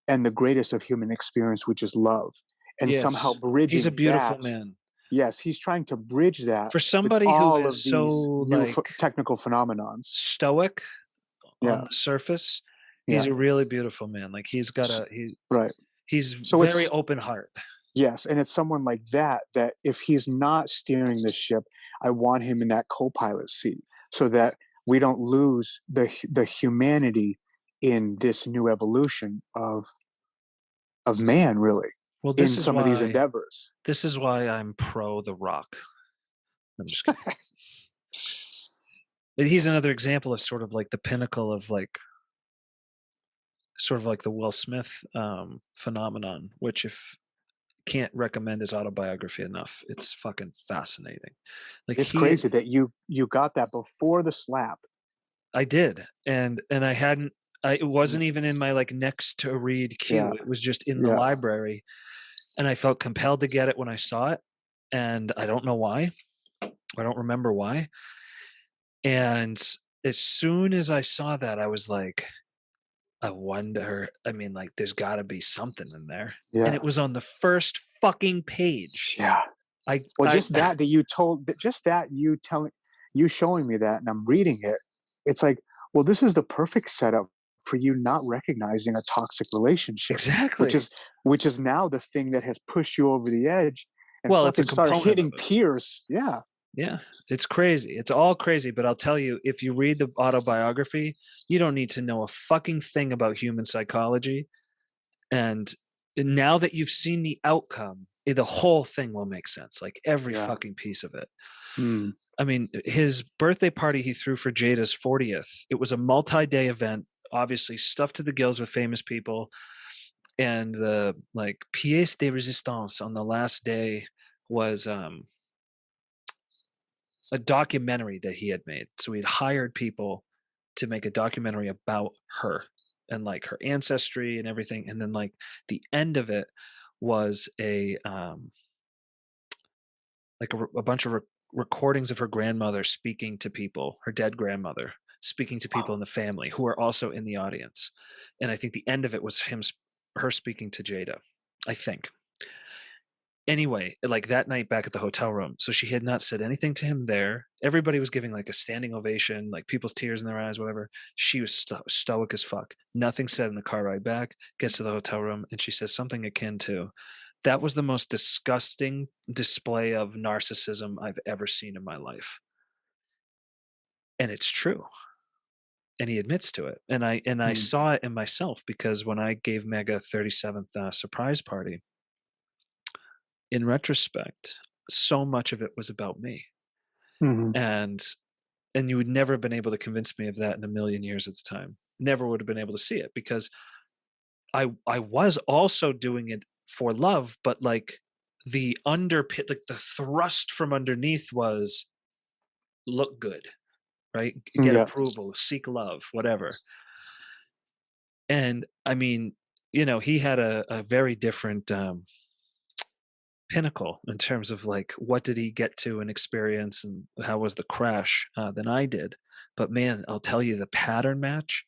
and the greatest of human experience, which is love, and somehow Yes, he's a bridging beautiful that. man. Yes, he's trying to bridge that For with somebody who all is of so these new like technical phenomenons. stoic on Yeah, the surface, he's yeah, a really beautiful man. Like S- right. he's So very it's open heart. yes, and it's someone like that that if he's not steering the ship, I want him in that co-pilot seat so that we don't lose the humanity in this new evolution of man, really, Well, in some of these endeavors. this is why I'm pro The Rock. I'm just kidding. He's another example of sort of like the pinnacle of like sort of like the Will Smith phenomenon, which if can't recommend his autobiography enough. It's fucking fascinating. Like It's he crazy that you got that before the slap. I did. And I hadn't it Mm, wasn't even in my like next to read yeah, queue. It was just in the yeah. library and I felt compelled to get it when I saw it and I don't know why. I don't remember why. And as soon as I saw that I was like I wonder, I mean like there's got to be something in there. And Yeah, it was on the first fucking page. yeah. Well, I just that you told, just that you telling, you showing me that, and I'm reading it. It's like, well, this is the perfect setup for you not recognizing a toxic relationship, which exactly. is which is now the thing that has pushed you over the edge and Well, it's a fucking start component of hitting it. peers. Yeah, Yeah, it's crazy. It's all crazy, but I'll tell you, if you read the autobiography, you don't need to know a fucking thing about human psychology. And now that you've seen the outcome, the whole thing will make sense. Like every yeah. fucking piece of it. Mm. I mean, his birthday party he threw for Jada's 40th, it was a multi-day event, obviously stuffed to the gills with famous people. And the like pièce de résistance on the last day was a documentary that he had made. So he'd hired people to make a documentary about her and like her ancestry and everything. And then like the end of it was a bunch of recordings of her grandmother speaking to people, her dead grandmother speaking to people in the family who are also in the audience. And I think the end of it was her speaking to Jada. I think anyway, like that night back at the hotel room, so she had not said anything to him there. Everybody was giving like a standing ovation, like people's tears in their eyes, whatever. She was stoic as fuck. Nothing said in the car ride back. Gets to the hotel room and she says something akin to, "That was the most disgusting display of narcissism I've ever seen in my life." And it's true. And he admits to it. And I Mm. saw it in myself because when I gave Meg a 37th surprise party, in retrospect, so much of it was about me. Hmm. And And you would never have been able to convince me of that in a million years at the time. Never would have been able to see it, because I was also doing it for love, but like the underpit, like the thrust from underneath was look good, right? Get Yeah. approval, seek love, whatever. And I mean, he had a very different pinnacle in terms of like what did he get to and experience and how was the crash than I did. But man, I'll tell you, the pattern match,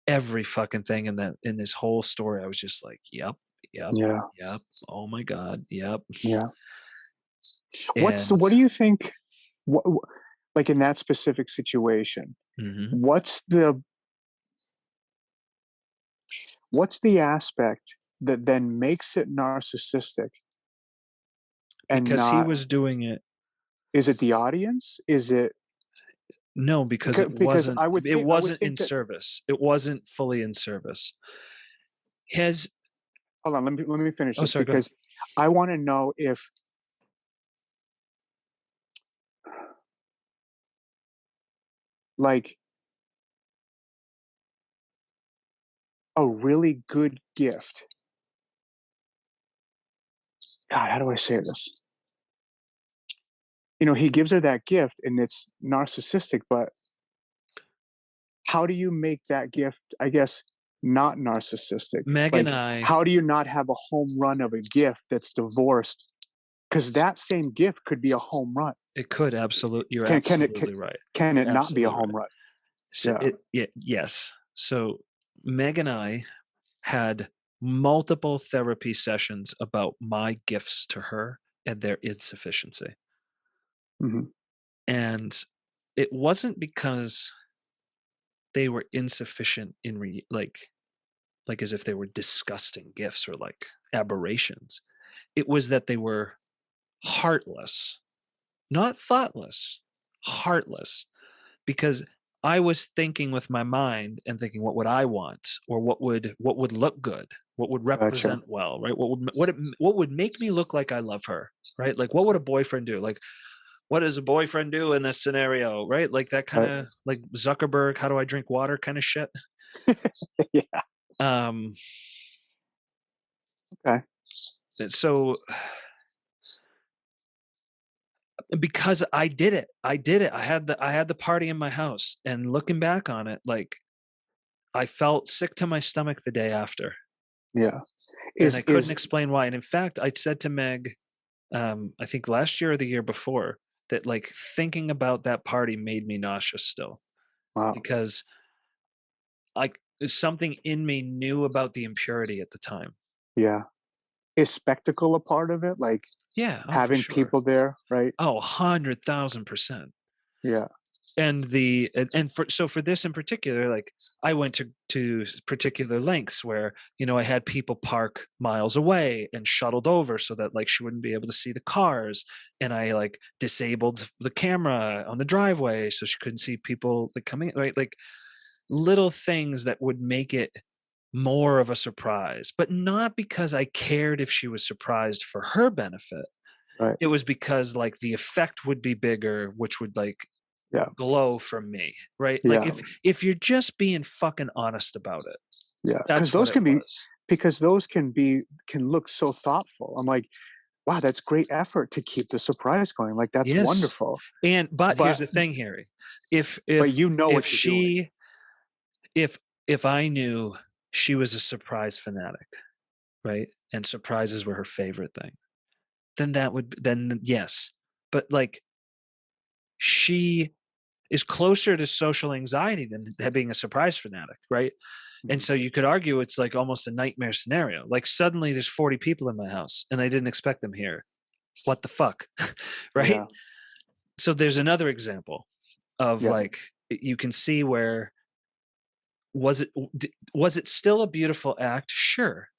every fucking thing in this whole story, I was just like, yep, yep, Yeah. yep. Oh my god, yep. Yeah. And What do you think? What, like in that specific situation, mhm. what's the what's the aspect that then makes it narcissistic and Because he not? was doing it. Is it the audience? Is it No, because it because wasn't it I would wasn't in think that. service. It wasn't fully in service. His Hold on, let me finish Oh, this sorry, go ahead. because I want to know if like a really good gift. God, how do I say this? He gives her that gift and it's narcissistic, but how do you make that gift, I guess, not narcissistic? Meg and Like, I how do you not have a home run of a gift that's divorced? Because that same gift could be a home run. It could, you're Can it absolutely right. can You're it not be a absolutely home right. run? So Yeah. yes. So Meg and I had multiple therapy sessions about my gifts to her and their insufficiency. Hmm. And it wasn't because they were insufficient in like as if they were disgusting gifts or like aberrations. It was that they were heartless, not thoughtless, heartless, because I was thinking with my mind and thinking, what would I want, or what would look good, what would Gotcha. represent well, right? What would make me look like I love her, right? Like what would a boyfriend do? Like what does a boyfriend do in this scenario, right? Like that kind Right. of like Zuckerberg, how do I drink water kind of shit. Yeah. Um, Okay. so because I did it. I had the party in my house, and looking back on it, like I felt sick to my stomach the day after, Yeah. and I couldn't Is explain why. And in fact, I said to Meg, I think last year or the year before, that like thinking about that party made me nauseous still, wow. because like something in me knew about the impurity at the time. Yeah. Is spectacle a part of it? Like Yeah, oh for having sure. people there, right? Oh, 100,000%. Yeah. And for this in particular, like I went to particular lengths where I had people park miles away and shuttled over so that like she wouldn't be able to see the cars, and I like disabled the camera on the driveway so she couldn't see people like coming, right? Like little things that would make it more of a surprise, but not because I cared if she was surprised for her benefit. Right. It was because like the effect would be bigger, which would like Yeah. glow from me, right? Like Yeah. if you're just being fucking honest about it, Yeah. Because that's what those it can be was. because those can look so thoughtful. I'm like, wow, that's great effort to keep the surprise going. Like that's Yes. wonderful. But here's But the thing, Harry. If but if you know if what you're doing. she if if I knew she was a surprise fanatic, right? And surprises were her favorite thing, then yes. But like she is closer to social anxiety than being a surprise fanatic, right? And Mhm. so you could argue it's like almost a nightmare scenario. Like suddenly there's 40 people in my house and I didn't expect them here. What the fuck? Right? Yeah. So there's another example of Yeah. like you can see where was it still a beautiful act? Sure.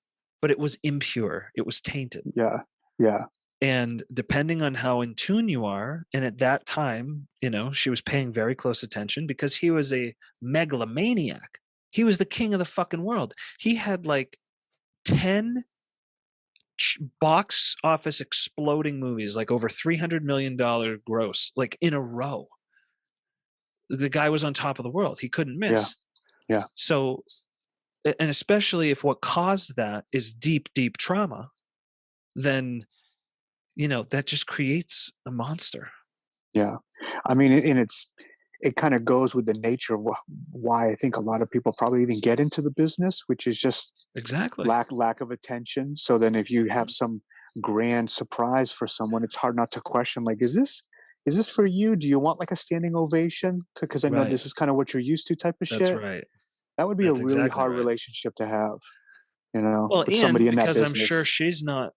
But it was impure. It was tainted. Yeah. Yeah. And depending on how in tune you are, and at that time, she was paying very close attention because he was a megalomaniac. He was the king of the fucking world. He had like 10 box office exploding movies, like over $300 million gross, like in a row. the guy was on top of the world. He couldn't Yeah. miss. Yeah. So, and especially if what caused that is deep, deep trauma, then, that just creates a monster. Yeah. I mean, and it kind of goes with the nature of why I think a lot of people probably even get into the business, which is just Exactly. lack of attention. So then if you have some grand surprise for someone, it's hard not to question, like, is this for you? Do you want like a standing ovation? Because I know Right. this is kind of what you're used to, type of That's shit. right. That would be a That's really exactly hard right. relationship to have, Well, with somebody and in that because I'm sure business. she's not,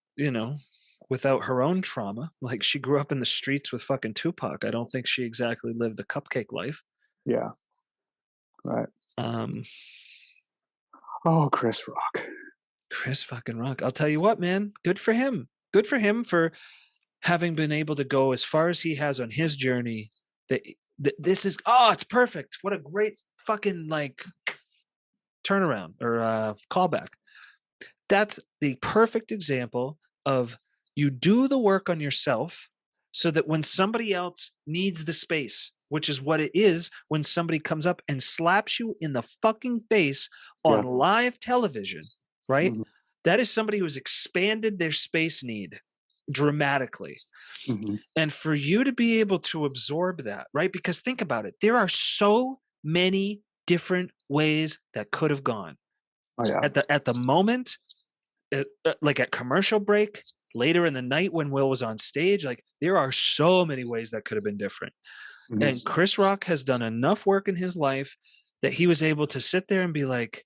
without her own trauma. Like she grew up in the streets with fucking Tupac. I don't think she exactly lived a cupcake life. Yeah. Right. Um, Oh, Chris Rock. Chris fucking Rock. I'll tell you what, man. Good for him. Good for him for having been able to go as far as he has on his journey. That this is it's perfect. What a great fucking like turnaround or callback. That's the perfect example of you do the work on yourself so that when somebody else needs the space, which is what it is when somebody comes up and slaps you in the fucking face on Yeah. live television, right? Mhm. That is somebody who has expanded their space need dramatically. Mhm. And for you to be able to absorb that, right? Because think about it, there are so many different ways that could have gone. Oh yeah. At the moment, like at commercial break, later in the night when Will was on stage, like there are so many ways that could have been different. Mhm. And Chris Rock has done enough work in his life that he was able to sit there and be like,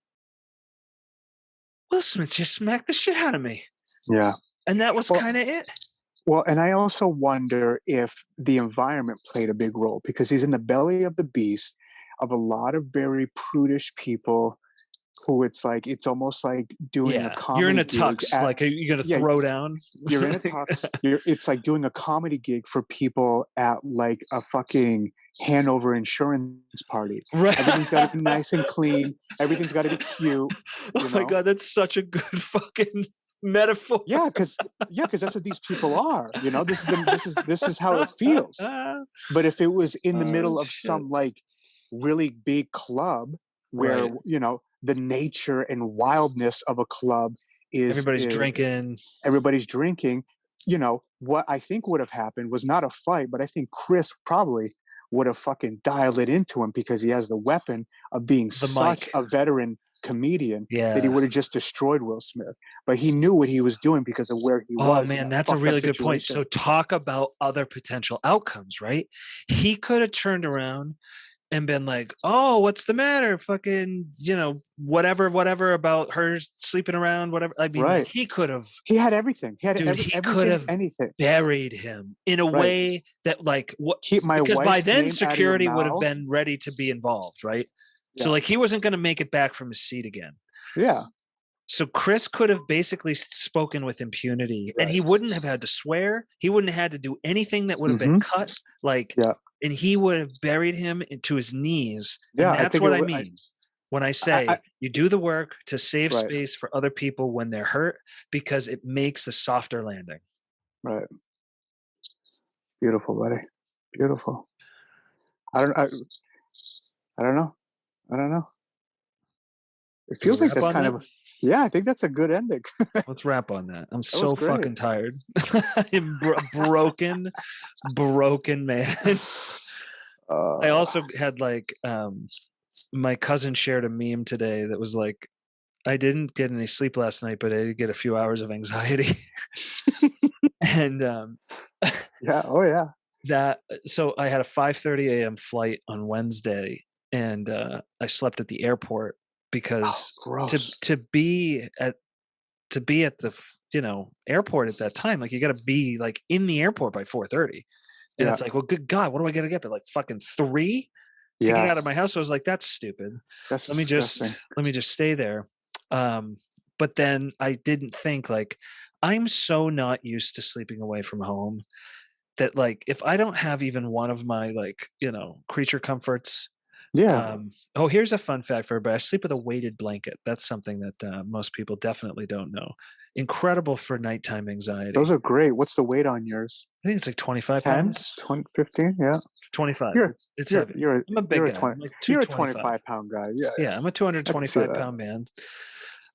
Will Smith just smacked the shit out of me. Yeah. And that was Well, kind of it. well, and I also wonder if the environment played a big role, because he's in the belly of the beast of a lot of very prudish people who it's almost like doing a Yeah. You're in comedy a gig tux. at, Like, are you going to yeah, throw down? you're in a tux. It's like doing a comedy gig for people at like a fucking Hanover insurance party. Right. Everything's got to be nice and clean. Everything's got to be cute, Oh my God. That's such a good fucking metaphor. Yeah, because that's what these people are. This is how it feels. But if it was in the Oh, middle of shit. some like really big club where Right. the nature and wildness of a club Everybody's is drinking. everybody's drinking, what I think would have happened was not a fight, but I think Chris probably would have fucking dialed it into him because he has the weapon of being The such mic. a veteran comedian that he Yeah. would have just destroyed Will Smith. But he knew what he was doing because of where he Oh was in man, that that's a fucked up really good point. situation. So talk about other potential outcomes, right? He could have turned around and been like, "Oh, what's the matter? Fucking, whatever about her sleeping around, whatever." I mean, like Right. he could have, He had everything. He had dude, he could everything, have anything. buried him in a Right. way that like what Keep my because by wife's then name out of your security would have mouth. been ready to be involved, right? So Yeah. like he wasn't going to make it back from his seat again. Yeah. So Chris could have basically spoken with impunity, and Right. he wouldn't have had to swear. He wouldn't have had to do anything that would have been Mhm. cut. Like, Yeah. and he would have buried him into his knees. Yeah, And I that's think it what I would mean when I I say you do the work to save right. space for other people when they're hurt, because it makes a softer landing. Right. Beautiful, buddy. Beautiful. I don't I, I don't know. I don't know. It Can we feels like wrap that's on kind that? of yeah, I think that's a good ending. Let's wrap on that. I'm That was so great. fucking tired. I'm broken man. I Uh, also had like my cousin shared a meme today that was like, I didn't get any sleep last night, but I did get a few hours of anxiety. And yeah, oh yeah. so I had a 5:30 a.m. flight on Wednesday, and I slept at the airport Oh, because to gross. to be at the airport at that time, like you got to be like in the airport by 4:30. And Yeah. it's like, well, good God, what do I got to get? But like fucking 3 to get Yeah. out of my house. So I was like, that's stupid. That's Let me disgusting. just stay there. But then I didn't think like I'm so not used to sleeping away from home that like if I don't have even one of my like, creature comforts, Yeah, Oh, here's a fun fact for everybody. I sleep with a weighted blanket. That's something that most people definitely don't know. Incredible for nighttime those anxiety. are great. What's the weight on yours? I think it's like 25 10, pounds. 20, 15? Yeah. 25. You're It's you're heavy. you're I'm a big you're a guy. 20 I'm like you're a 225. 25-pound guy. Yeah, yeah. Yeah, I'm a I can see 225 that. pound man.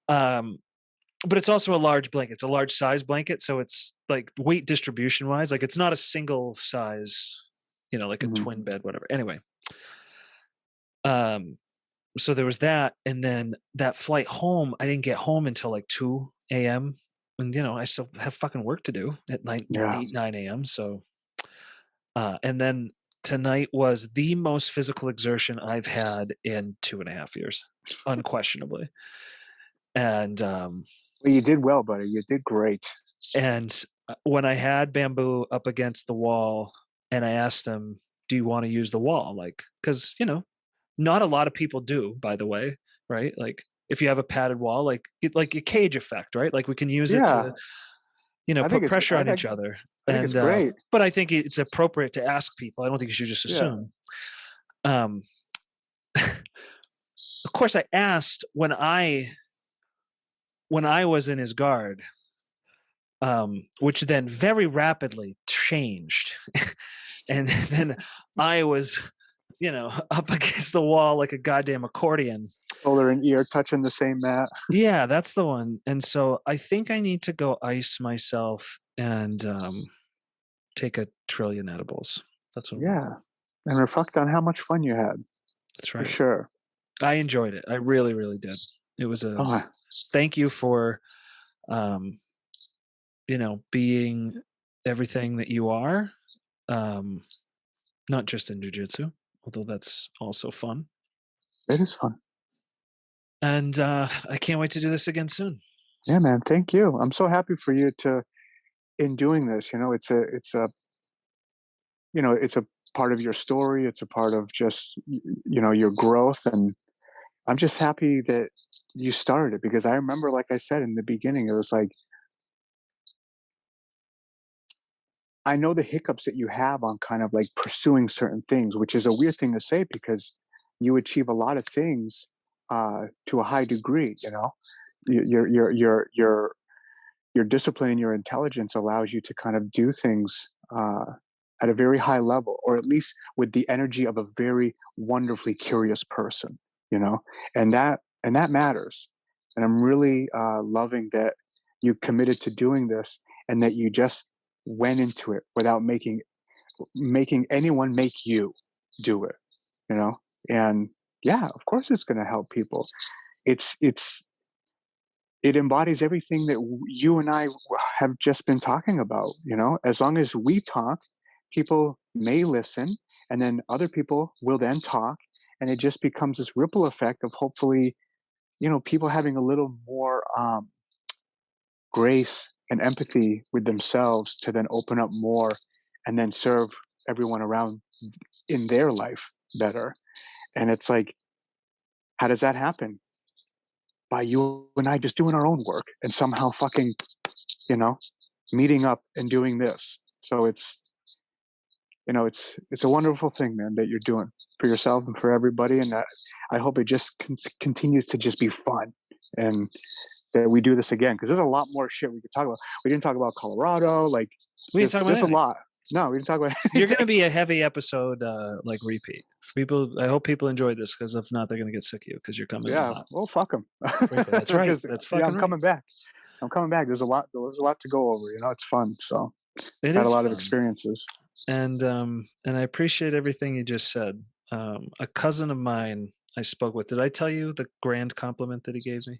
Um, but it's also a large blanket. It's a large size blanket. So it's like weight distribution wise, like it's not a single size, like a Mhm. twin bed, whatever. Anyway, um, so there was that. And then that flight home, I didn't get home until like 2 a.m. And, I still have fucking work to do at night, Yeah. 8, 9 a.m. So, and then tonight was the most physical exertion I've had in 2.5 years, unquestionably. And, Well, you did well, buddy. You did great. when I had Bamboo up against the wall and I asked him, do you want to use the wall? Like, cause not a lot of people do, by the way, right? Like if you have a padded wall, like a cage effect, right? Like we can use it Yeah. to, I think put it's pressure I on think each other. I think it's And, great. but I think it's appropriate to ask people. I don't think you should just Yeah. assume. Um, of course I asked when I was in his guard, which then very rapidly changed. And then I was, up against the wall like a goddamn accordion. Shoulder and ear touching the same mat. Yeah, that's the one. And so I think I need to go ice myself and take a trillion edibles. That's what I'm gonna do. Yeah. And reflect on how much fun you had, That's for right. sure. I enjoyed it. I really, really did. It was a Oh, thank you for um, being everything that you are. Um, not just in jujitsu, although that's also fun. it is fun. And I can't wait to do this again soon. Yeah, man. Thank you. I'm so happy for you to in doing this. It's a part of your story. It's a part of just your growth, and I'm just happy that you started it because I remember, like I said in the beginning, it was like I know the hiccups that you have on kind of like pursuing certain things, which is a weird thing to say because you achieve a lot of things to a high degree. Your discipline and your intelligence allows you to kind of do things at a very high level, or at least with the energy of a very wonderfully curious person. You know, and that matters. And I'm really loving that you committed to doing this, and that you just went into it without making anyone make you do it. You know, and yeah, of course it's going to help people. It's it embodies everything that you and I have just been talking about. As long as we talk, people may listen, and then other people will then talk, and it just becomes this ripple effect of hopefully, people having a little more grace and empathy with themselves to then open up more and then serve everyone around in their life better. And it's like, how does that happen? By you and I just doing our own work and somehow fucking, you know, meeting up and doing this. So it's a wonderful thing, man, that you're doing for yourself and for everybody. And I hope it just continues to just be fun, and that we do this again because there's a lot more shit we could talk about. We didn't talk about Colorado. Like We didn't there's talk about there's a anything. lot. No, we didn't talk about You're going to anything. be a heavy episode, like repeat. People, I hope people enjoyed this because if not, they're going to get sick of you because you're coming in Yeah, hot. well, fuck them. Frankly, that's right. Because That's yeah, fucking I'm right. coming back. I'm coming back. There's a lot to go over. It's fun. So It had a is lot of fun, experiences. and I appreciate everything you just said. A cousin of mine I spoke with. Did I tell you the grand compliment that he gave me?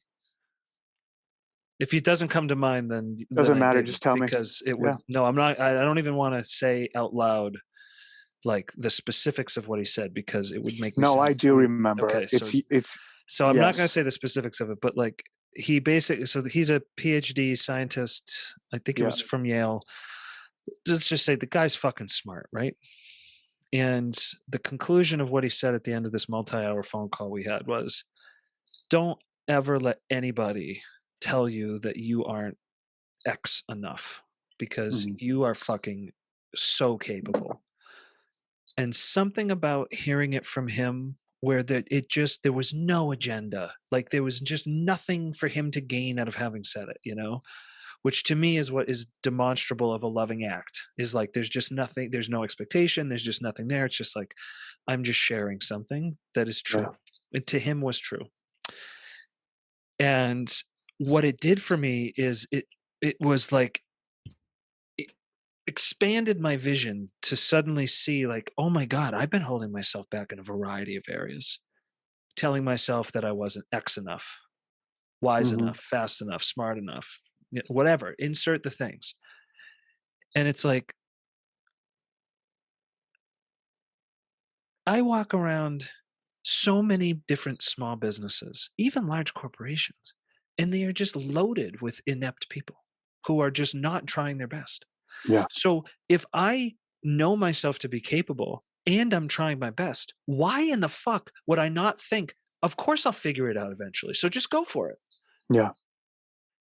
If it doesn't come to mind, then Doesn't I matter. didn't Just tell me. because it would. Yeah. No, I'm not. I don't even want to say out loud like the specifics of what he said because it would make me No, I sound do weird. remember. Okay, so I'm not going to Yes. say the specifics of it, but like he basically, so he's a PhD scientist. I think it Yeah. was from Yale. Let's just say the guy's fucking smart, right? And the conclusion of what he said at the end of this multi-hour phone call we had was, don't ever let anybody tell you that you aren't X enough because Mhm. you are fucking so capable. And something about hearing it from him where there was no agenda. Like there was just nothing for him to gain out of having said it, which to me is what is demonstrable of a loving act, is like there's just nothing, there's no expectation, there's just nothing there. It's just like I'm just sharing something that is Yeah. true. It to him was true. And what it did for me is it was like it expanded my vision to suddenly see like, oh my God, I've been holding myself back in a variety of areas, telling myself that I wasn't X enough, wise Mhm. enough, fast enough, smart enough, whatever, insert the things. And it's like I walk around so many different small businesses, even large corporations, and they are just loaded with inept people who are just not trying their best. Yeah. So if I know myself to be capable and I'm trying my best, why in the fuck would I not think, of course I'll figure it out eventually. So just go for it. Yeah.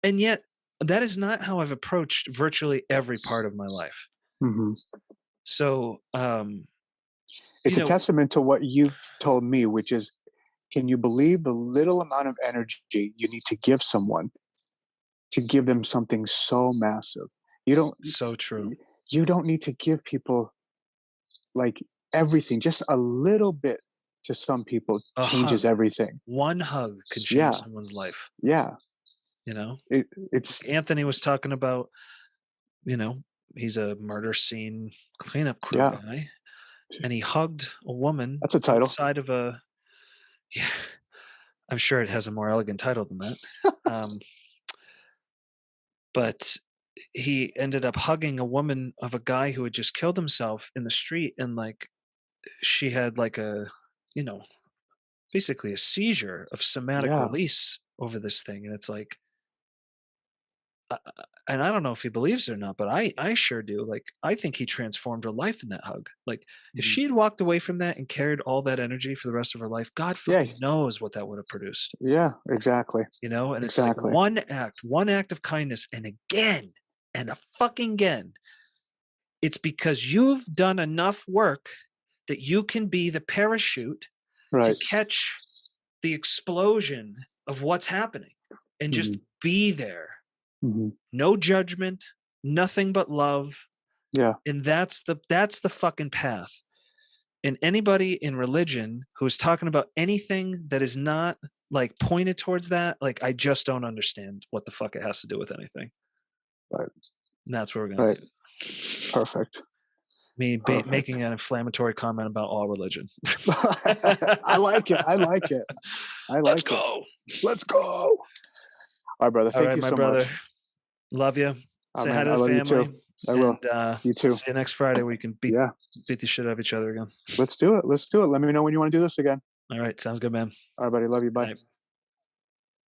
And yet that is not how I've approached virtually every part of my life. Mhm. So, you It's a know, testament to what you've told me, which is, can you believe the little amount of energy you need to give someone to give them something so massive? You don't so true. you don't need to give people like everything, just a little bit to some people A changes hug, everything. one hug could change Yeah. someone's life, Yeah. you know? It's Like Anthony was talking about, you know, he's a murder scene cleanup crew yeah, guy, and he hugged a woman that's a title. outside of a yeah, I'm sure it has a more elegant title than that. Um, but he ended up hugging a woman of a guy who had just killed himself in the street, and like she had like a, you know, basically a seizure of somatic Yeah. release over this thing, and it's like and I don't know if he believes it or not, but I sure do. Like I think he transformed her life in that hug. Like if Mhm. she had walked away from that and carried all that energy for the rest of her life, God Yeah. fucking knows what that would have produced. Yeah, exactly. And it's like Exactly. one act of kindness, and again, and a fucking again, it's because you've done enough work that you can be the parachute to Right. catch the explosion of what's happening and just Mhm. be there. Mhm. No judgment, nothing but love. Yeah. And that's the fucking path. And anybody in religion who is talking about anything that is not like pointed towards that, like I just don't understand what the fuck it has to do with anything. Right. And that's where we're gonna Right. leave it. Perfect. Me Perfect. making an inflammatory comment about all religion. I like it. I like it. I Let's like it. go. Let's go. All right, brother. All Thank right, you my so brother. much. Love you. Oh Say hi man, to I the love you too. family, I will. and You too. see you next Friday. We can Yeah. beat the shit out of each other again. Let's do it. Let's do it. Let me know when you want to do this again. All right, sounds good, man. All right, buddy. Love you. Good Bye. night.